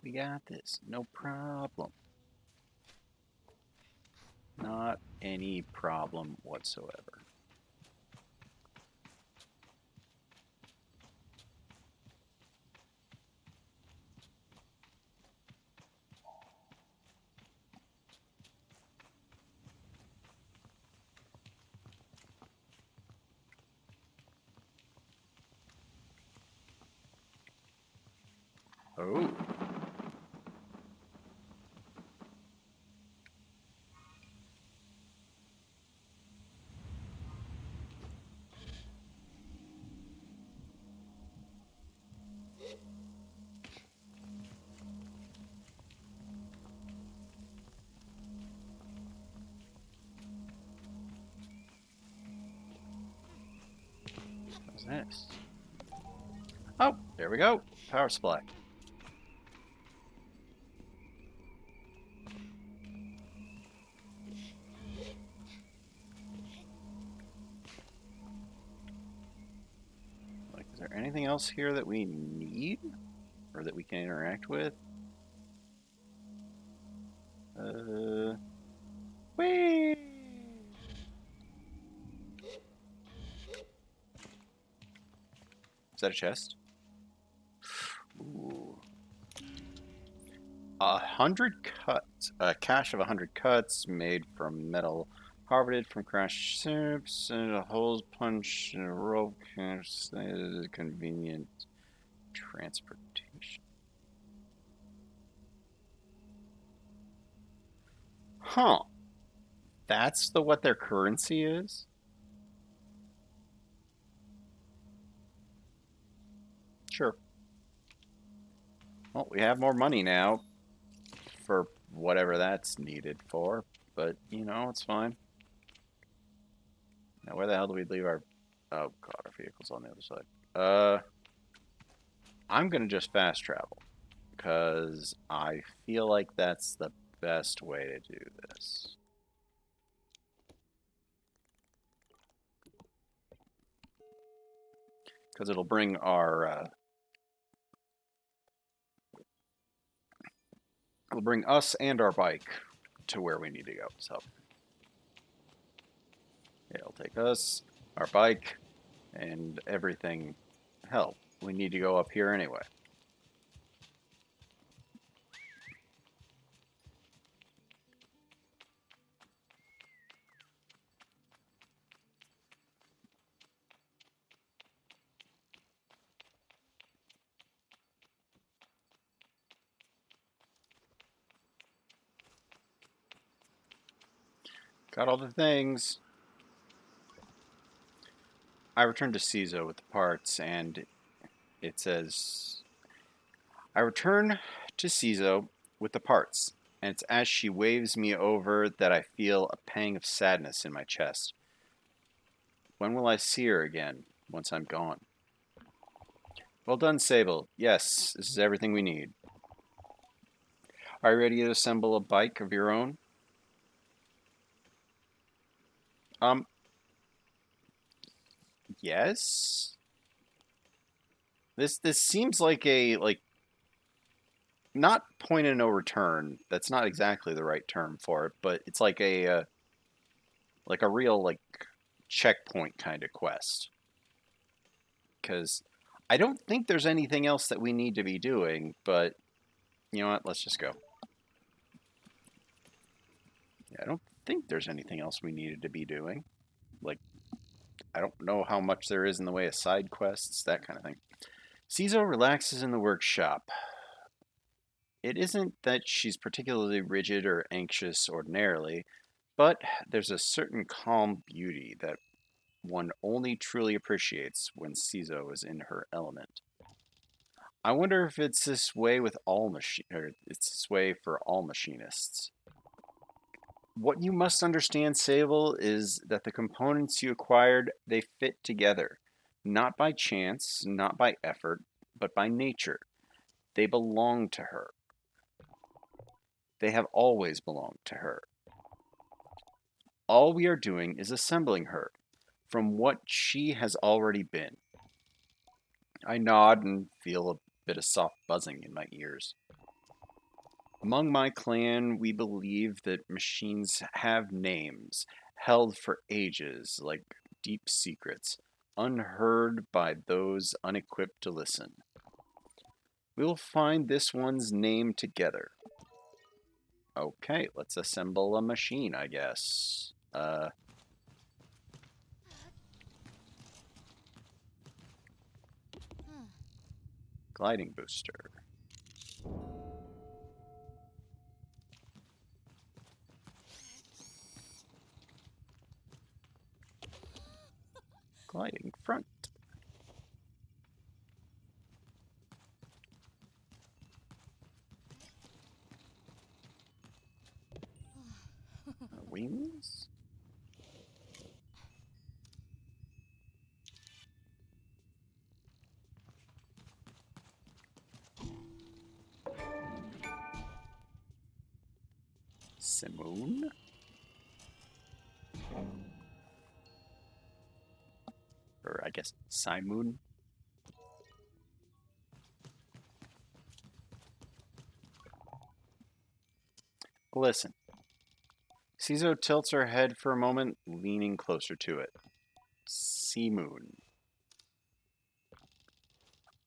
We got this. No problem. Not any problem whatsoever. Oh. What's this? Oh, there we go. Power supply. Like, is there anything else here that we need? Or that we can interact with? Whee! Is that a chest? Ooh. 100 cuts. A cache of 100 cuts made from metal harvested from crashed ships and a hose punch and a rope convenient transportation. Huh. That's what their currency is? Sure. Well, we have more money now for whatever that's needed for, but you know, it's fine. Now, where the hell do we leave our... Oh, God, our vehicle's on the other side. I'm going to just fast travel because I feel like that's the best way to do this. Because it'll bring it'll bring us and our bike to where we need to go. So it'll take us, our bike, and everything. Hell, we need to go up here anyway. Got all the things. I returned to CISO with the parts, and it says, I return to CISO with the parts, and it's as she waves me over that I feel a pang of sadness in my chest. When will I see her again once I'm gone? Well done, Sable. Yes, this is everything we need. Are you ready to assemble a bike of your own? Um, yes. This seems like a not point of no return. That's not exactly the right term for it, but it's like a real checkpoint kind of quest. Because I don't think there's anything else that we need to be doing, but you know what? Let's just go. Yeah, I don't think there's anything else we needed to be doing. Like, I don't know how much there is in the way of side quests, that kind of thing. Cizo relaxes in the workshop. It isn't that she's particularly rigid or anxious ordinarily, but there's a certain calm beauty that one only truly appreciates when Cizo is in her element. I wonder if it's this way with or it's this way for all machinists. What you must understand, Sable, is that the components you acquired, they fit together, not by chance, not by effort, but by nature. They belong to her. They have always belonged to her. All we are doing is assembling her from what she has already been. I nod and feel a bit of soft buzzing in my ears. Among my clan, we believe that machines have names held for ages, like deep secrets, unheard by those unequipped to listen. We will find this one's name together. Okay, let's assemble a machine, I guess. Gliding booster. Gliding front. Wings. Simoon. Or I guess Simoon. Listen. Cizo tilts her head for a moment, leaning closer to it. Simoon.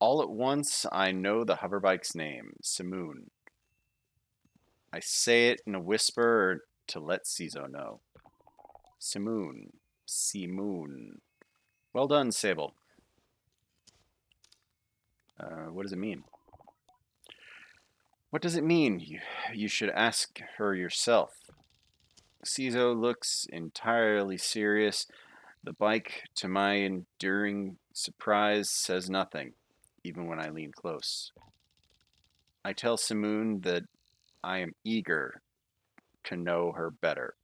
All at once, I know the hoverbike's name, Simoon. I say it in a whisper to let Cizo know. Simoon. Simoon. Well done, Sable. What does it mean? What does it mean? You should ask her yourself. Cizo looks entirely serious. The bike, to my enduring surprise, says nothing, even when I lean close. I tell Simoon that I am eager to know her better,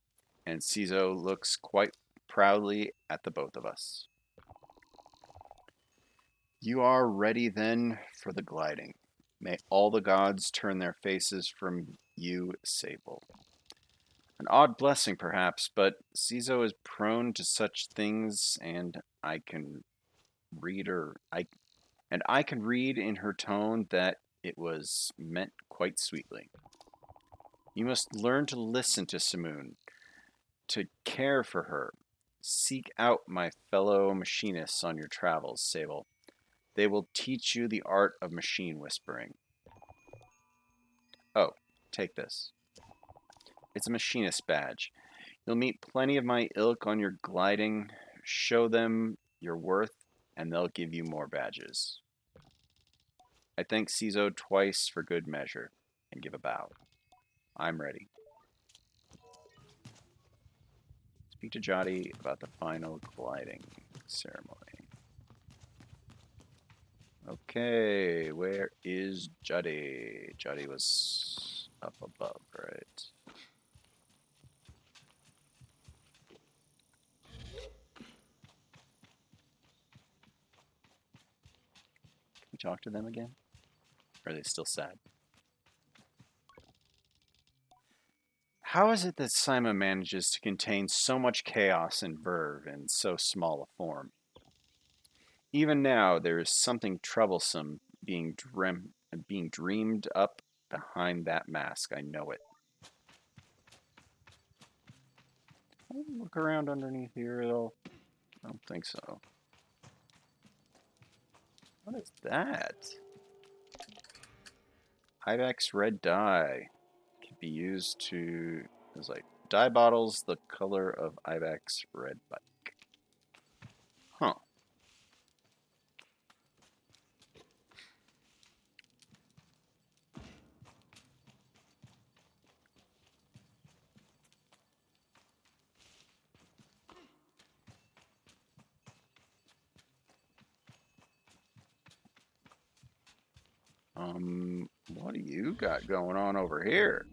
and Cizo looks quite proudly at the both of us. You are ready then for the gliding. May all the gods turn their faces from you, Sable. An odd blessing, perhaps, but Cizo is prone to such things, read her. I can read in her tone that it was meant quite sweetly. You must learn to listen to Simoon, to care for her. Seek out my fellow machinists on your travels, Sable. They will teach you the art of machine whispering. Oh, take this. It's a machinist badge. You'll meet plenty of my ilk on your gliding. Show them your worth, and they'll give you more badges. I thank Cizo twice for good measure, and give a bow. I'm ready. Speak to Jotty about the final gliding ceremony. Okay, where is Jotty? Jotty was up above, right? Can we talk to them again? Or are they still sad? How is it that Simon manages to contain so much chaos and verve in so small a form? Even now, there is something troublesome being dreamed up behind that mask. I know it. Look around underneath here at all? I don't think so. What is that? Ibex red dye can be used to. It's like dye bottles the color of Ibex red bike. Huh. What do you got going on over here?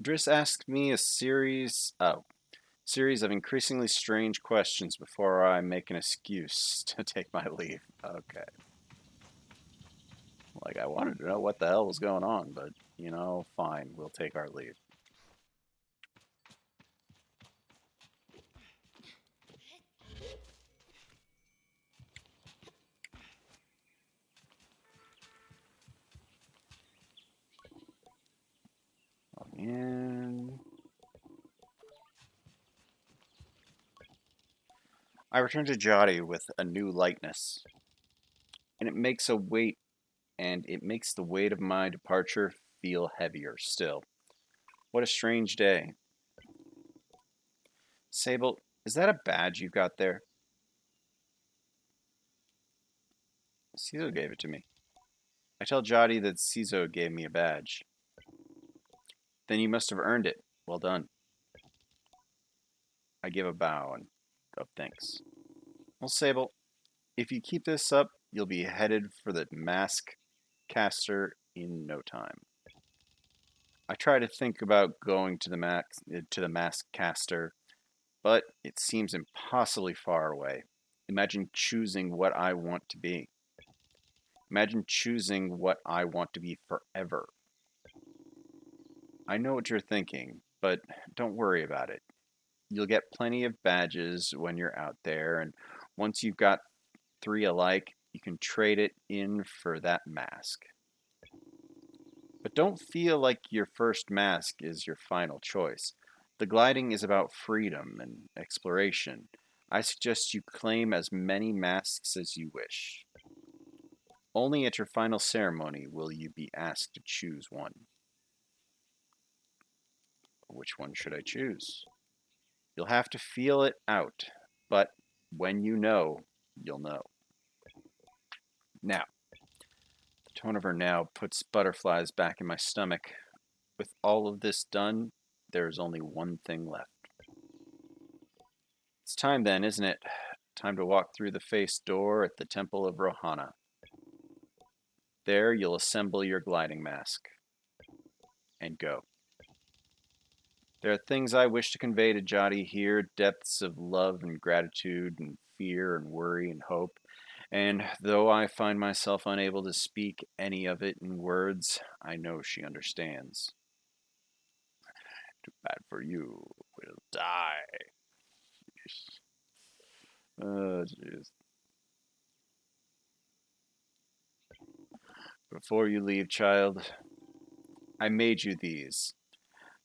Driss asked me a series of increasingly strange questions before I make an excuse to take my leave. Okay. Like, I wanted to know what the hell was going on, but, fine, we'll take our leave. And I return to Jotty with a new lightness, and it makes the weight of my departure feel heavier still. What a strange day. Sable, is that a badge you got there? Cizo gave it to me. I tell Jotty that Cizo gave me a badge. Then you must have earned it. Well done. I give a bow and of thanks. Well, Sable, if you keep this up, you'll be headed for the mask caster in no time. I try to think about going to the mask caster, but it seems impossibly far away. Imagine choosing what I want to be. Imagine choosing what I want to be forever. I know what you're thinking, but don't worry about it. You'll get plenty of badges when you're out there, and once you've got three alike, you can trade it in for that mask. But don't feel like your first mask is your final choice. The gliding is about freedom and exploration. I suggest you claim as many masks as you wish. Only at your final ceremony will you be asked to choose one. Which one should I choose? You'll have to feel it out, but when you know, you'll know. Now, the tone of her now puts butterflies back in my stomach. With all of this done, there is only one thing left. It's time then, isn't it? Time to walk through the face door at the Temple of Rohana. There you'll assemble your gliding mask. And go. There are things I wish to convey to Jotty here, depths of love and gratitude and fear and worry and hope. And though I find myself unable to speak any of it in words, I know she understands. Too bad for you. Will die. Oh, jeez. Before you leave, child, I made you these.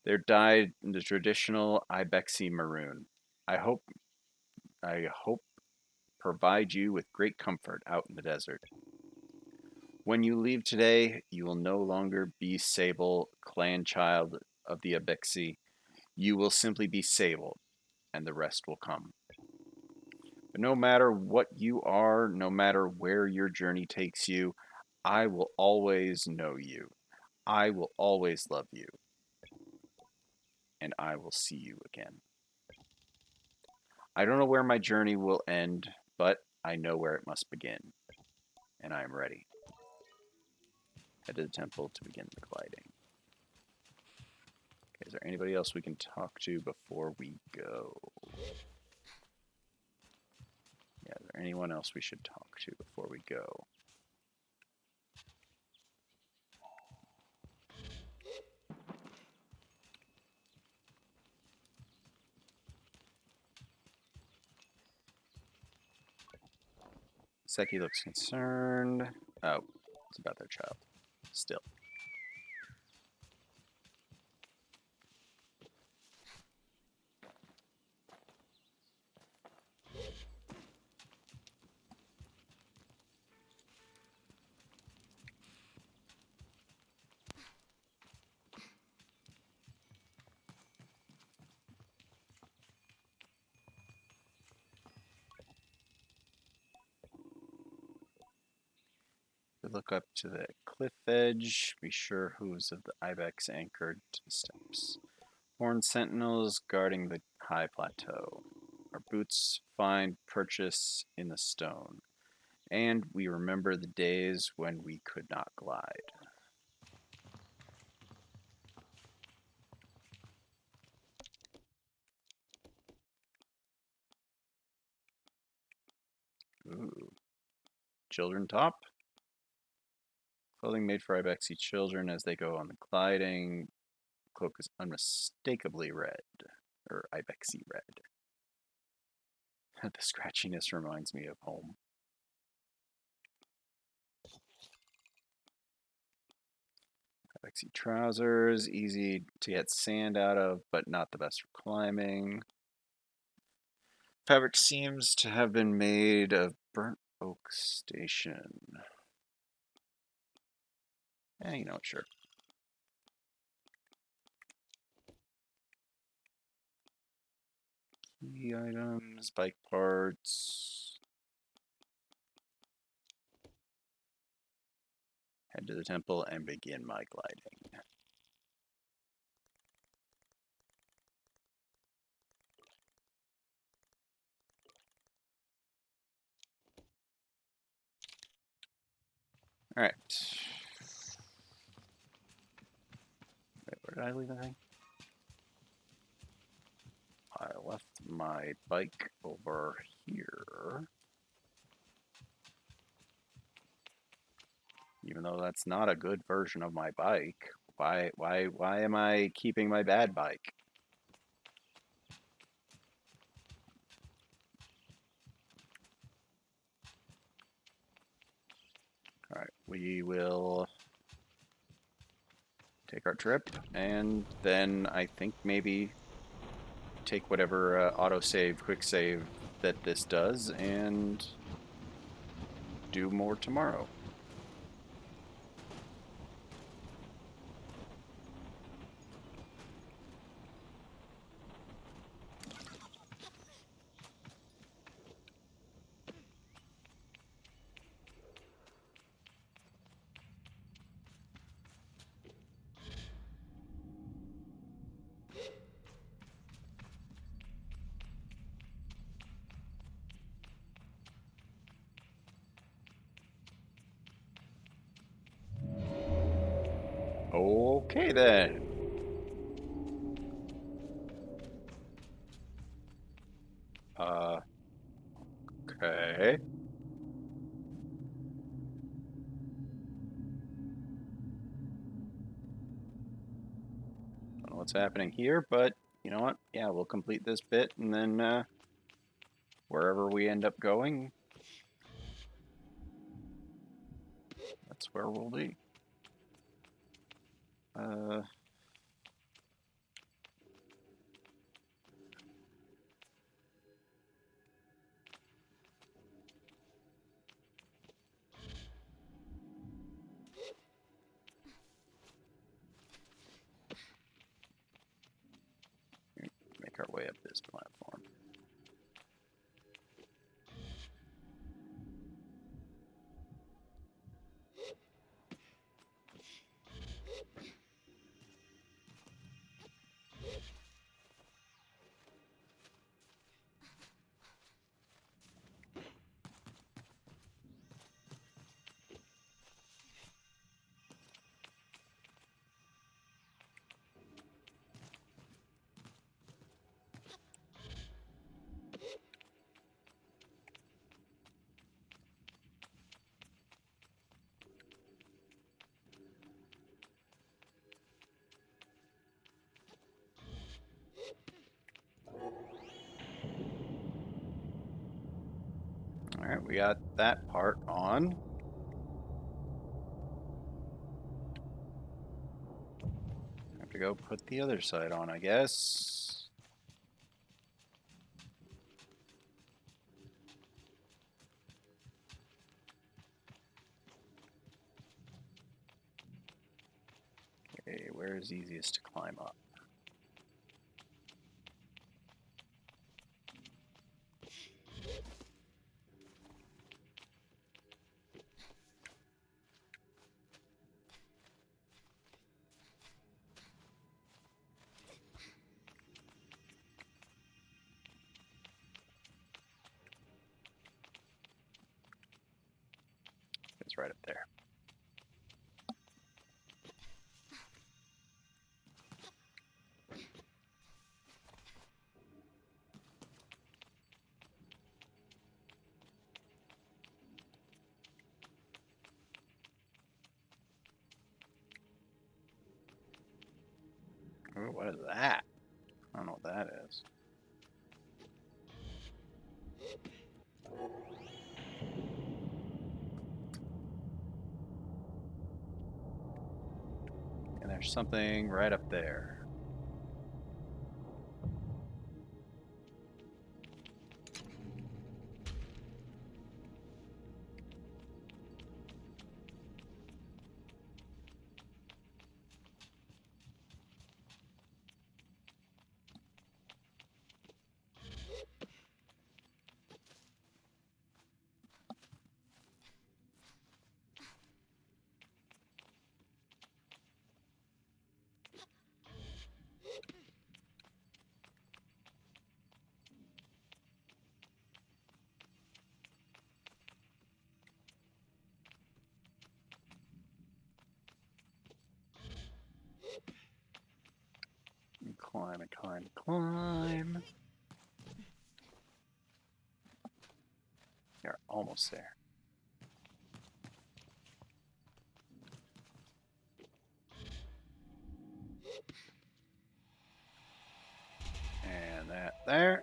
They're dyed in the traditional Ibexi maroon. I hope I hope provide you with great comfort out in the desert. When you leave today, you will no longer be Sable, clan child of the Ibexi. You will simply be Sable, and the rest will come. But no matter what you are, no matter where your journey takes you, I will always know you. I will always love you, and I will see you again. I don't know where my journey will end, but I know where it must begin, and I am ready. Head to the temple to begin the gliding. Okay, is there anybody else we can talk to before we go? Yeah, is there anyone else we should talk to before we go? Seki looks concerned. Oh, it's about their child. Still. We look up to the cliff edge, be sure hooves of the ibex anchored to the steps. Horned sentinels guarding the high plateau. Our boots find purchase in the stone, and we remember the days when we could not glide. Ooh. Children top. Clothing made for ibexy children as they go on the gliding. Cloak is unmistakably red, or ibexy red. The scratchiness reminds me of home. Ibexy trousers, easy to get sand out of, but not the best for climbing. Fabric seems to have been made of burnt oak station. Sure. Key items, bike parts. Head to the temple and begin my gliding. All right. Wait, where did I leave the thing? I left my bike over here. Even though that's not a good version of my bike. Why am I keeping my bad bike? All right, we will take our trip, and then I think maybe take whatever autosave, quick save that this does, and do more tomorrow. Okay then. Uh, okay. what's happening here, but you know what? Yeah, we'll complete this bit, and then wherever we end up going, that's where we'll be. Make our way up this platform. All right, we got that part on. Have to go put the other side on, I guess. Okay, where is easiest to climb up? It's right up there. Ooh, what is that? I don't know what that is. And there's something right up there. Climb and climb, climb. You're almost there. And that there.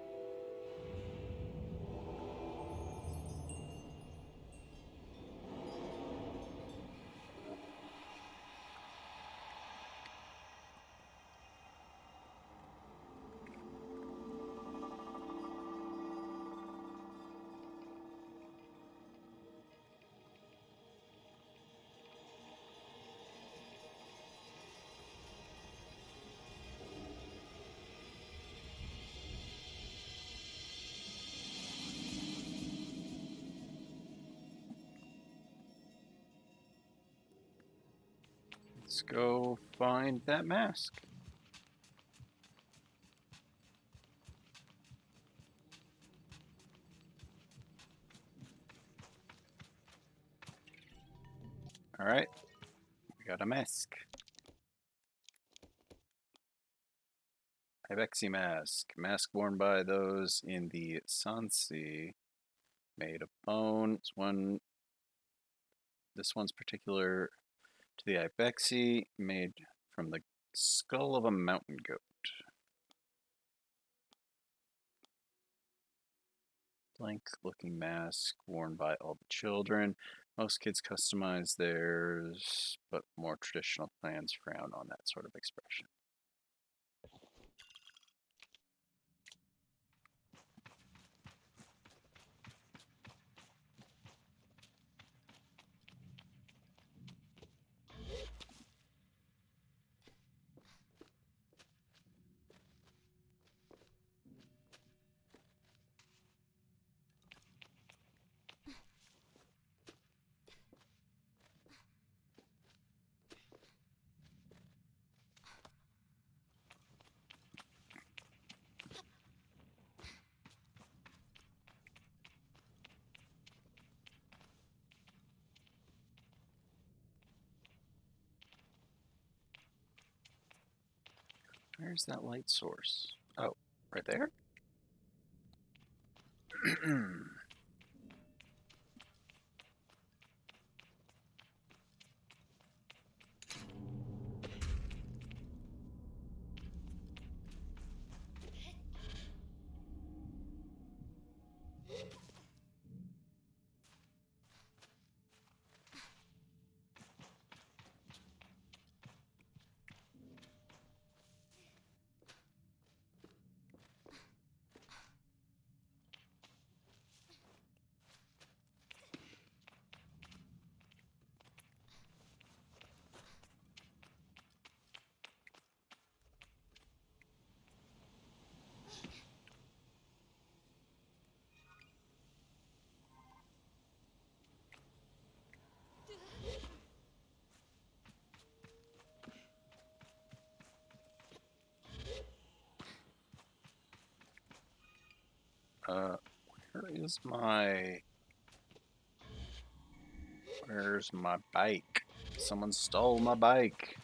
Let's go find that mask. All right, we got a mask. Ibexi mask. Mask worn by those in the Sansi. Made of bone. This one's particular to the Ibexi. Made from the Skull of a mountain goat. Blank looking mask worn by all the children. Most kids customize theirs, but more traditional plans frown on that sort of expression. Where's that light source? Oh, right there? uh, where is my... Where's my bike? Someone stole my bike.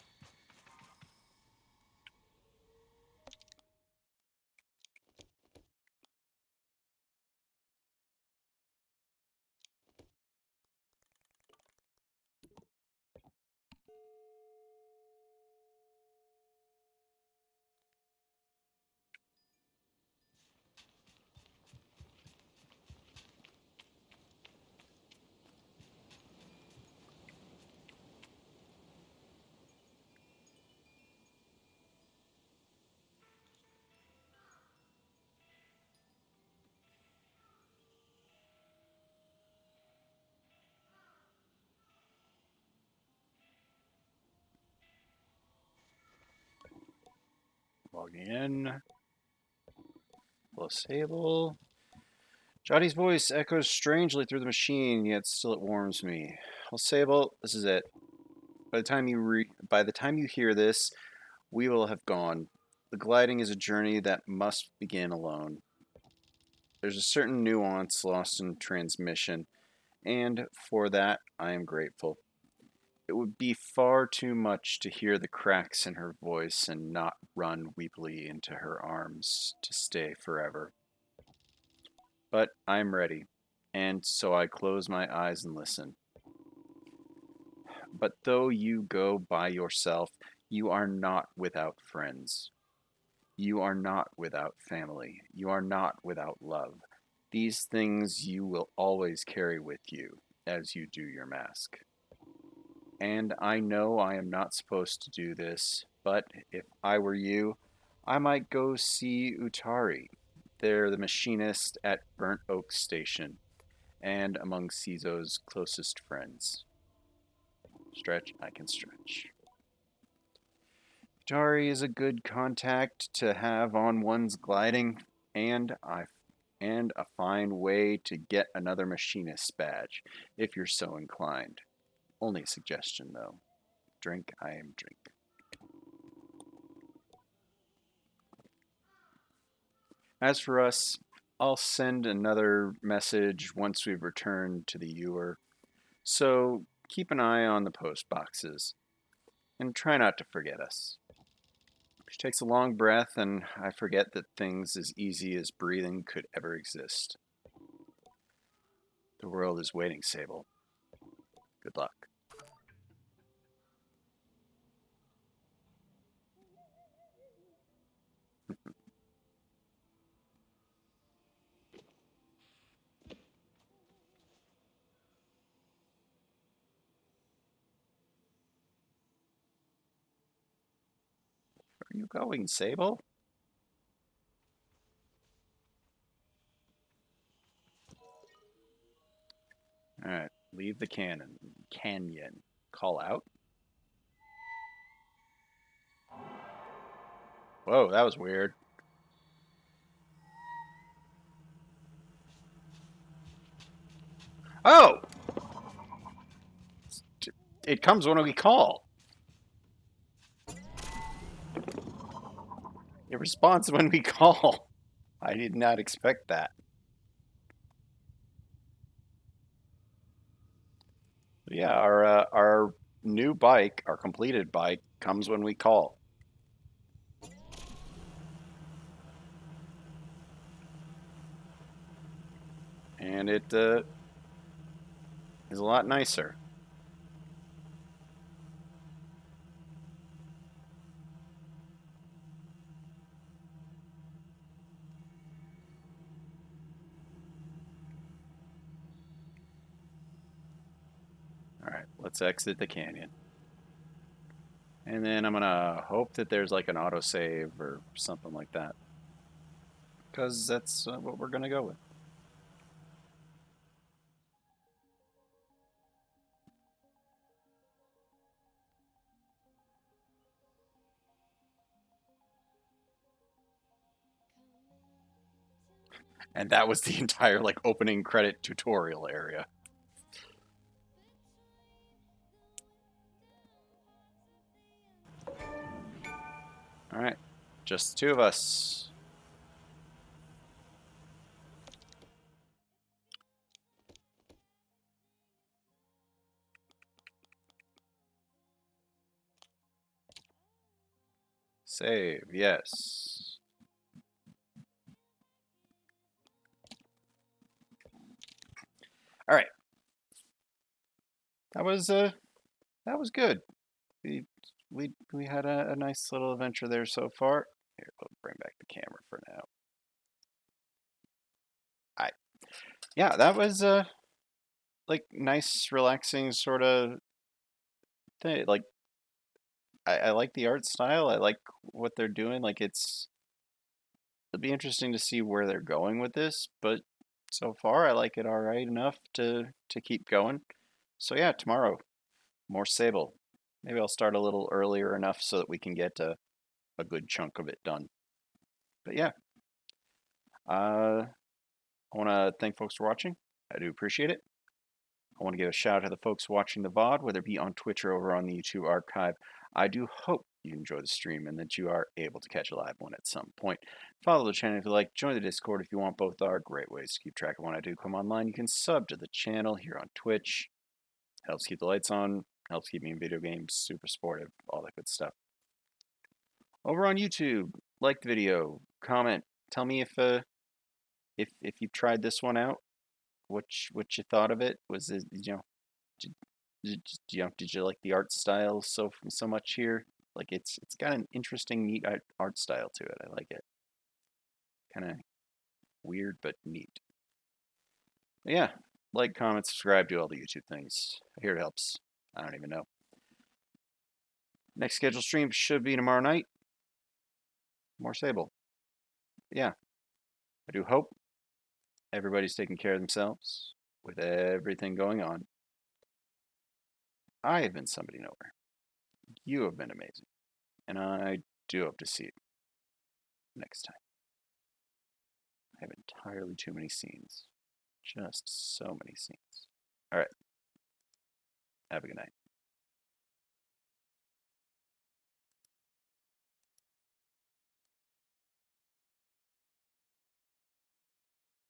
Logging in. Hello, Sable. Johnny's voice echoes strangely through the machine, yet still it warms me. Well, Sable, this is it. By the time you hear this, we will have gone. The gliding is a journey that must begin alone. There's a certain nuance lost in transmission, and for that I am grateful. It would be far too much to hear the cracks in her voice and not run weepily into her arms to stay forever. But I'm ready, and so I close my eyes and listen. But though you go by yourself, you are not without friends. You are not without family. You are not without love. These things you will always carry with you as you do your mask. And I know I am not supposed to do this, but if I were you, I might go see Utari. They're the machinist at Burnt Oak Station and among Cizo's closest friends. Stretch, I can stretch. Utari is a good contact to have on one's gliding, and a fine way to get another machinist's badge, if you're so inclined. Only a suggestion, though. Drink, I am drink. As for us, I'll send another message once we've returned to the ewer. So keep an eye on the post boxes and try not to forget us. She takes a long breath, and I forget that things as easy as breathing could ever exist. The world is waiting, Sable. Good luck. are you going, Sable? All right, leave the canyon. Call out. Whoa, that was weird. Oh, it comes when we call. It responds when we call. I did not expect that. Yeah, our new bike, our completed bike, comes when we call, and it is a lot nicer. All right, let's exit the canyon. And then I'm gonna hope that there's like an autosave or something like that, because that's what we're gonna go with. And that was the entire like opening credit tutorial area. All right, just the two of us. Save, yes. All right, that was uh that was good. We we had a nice little adventure there so far. Here, we'll bring back the camera for now. I Yeah, that was like nice, relaxing sort of thing. Like I like the art style. I like what they're doing. Like it'll be interesting to see where they're going with this, but so far I like it all right enough to keep going. So yeah, tomorrow more Sable. Maybe I'll start a little earlier enough so that we can get a good chunk of it done. But yeah, I want to thank folks for watching. I do appreciate it. I want to give a shout out to the folks watching the VOD, whether it be on Twitch or over on the YouTube archive. I do hope you enjoy the stream and that you are able to catch a live one at some point. Follow the channel if you like. Join the Discord if you want. Both are great ways to keep track of when I do come online. You can sub to the channel here on Twitch. Helps keep the lights on. Helps keep me in video games. Super supportive. All that good stuff. Over on YouTube, like the video, comment. Tell me if you tried this one out. What you thought of it? Was it did, did you like the art style so much here? Like it's got an interesting, neat art style to it. I like it. Kind of weird but neat. But yeah, like, comment, subscribe, do all the YouTube things. I hear it helps. I don't even know. Next scheduled stream should be tomorrow night. More Sable. Yeah, I do hope everybody's taking care of themselves with everything going on. I have been somebody nowhere. You have been amazing. And I do hope to see you next time. I have entirely too many scenes. Just so many scenes. All right. Have a good night.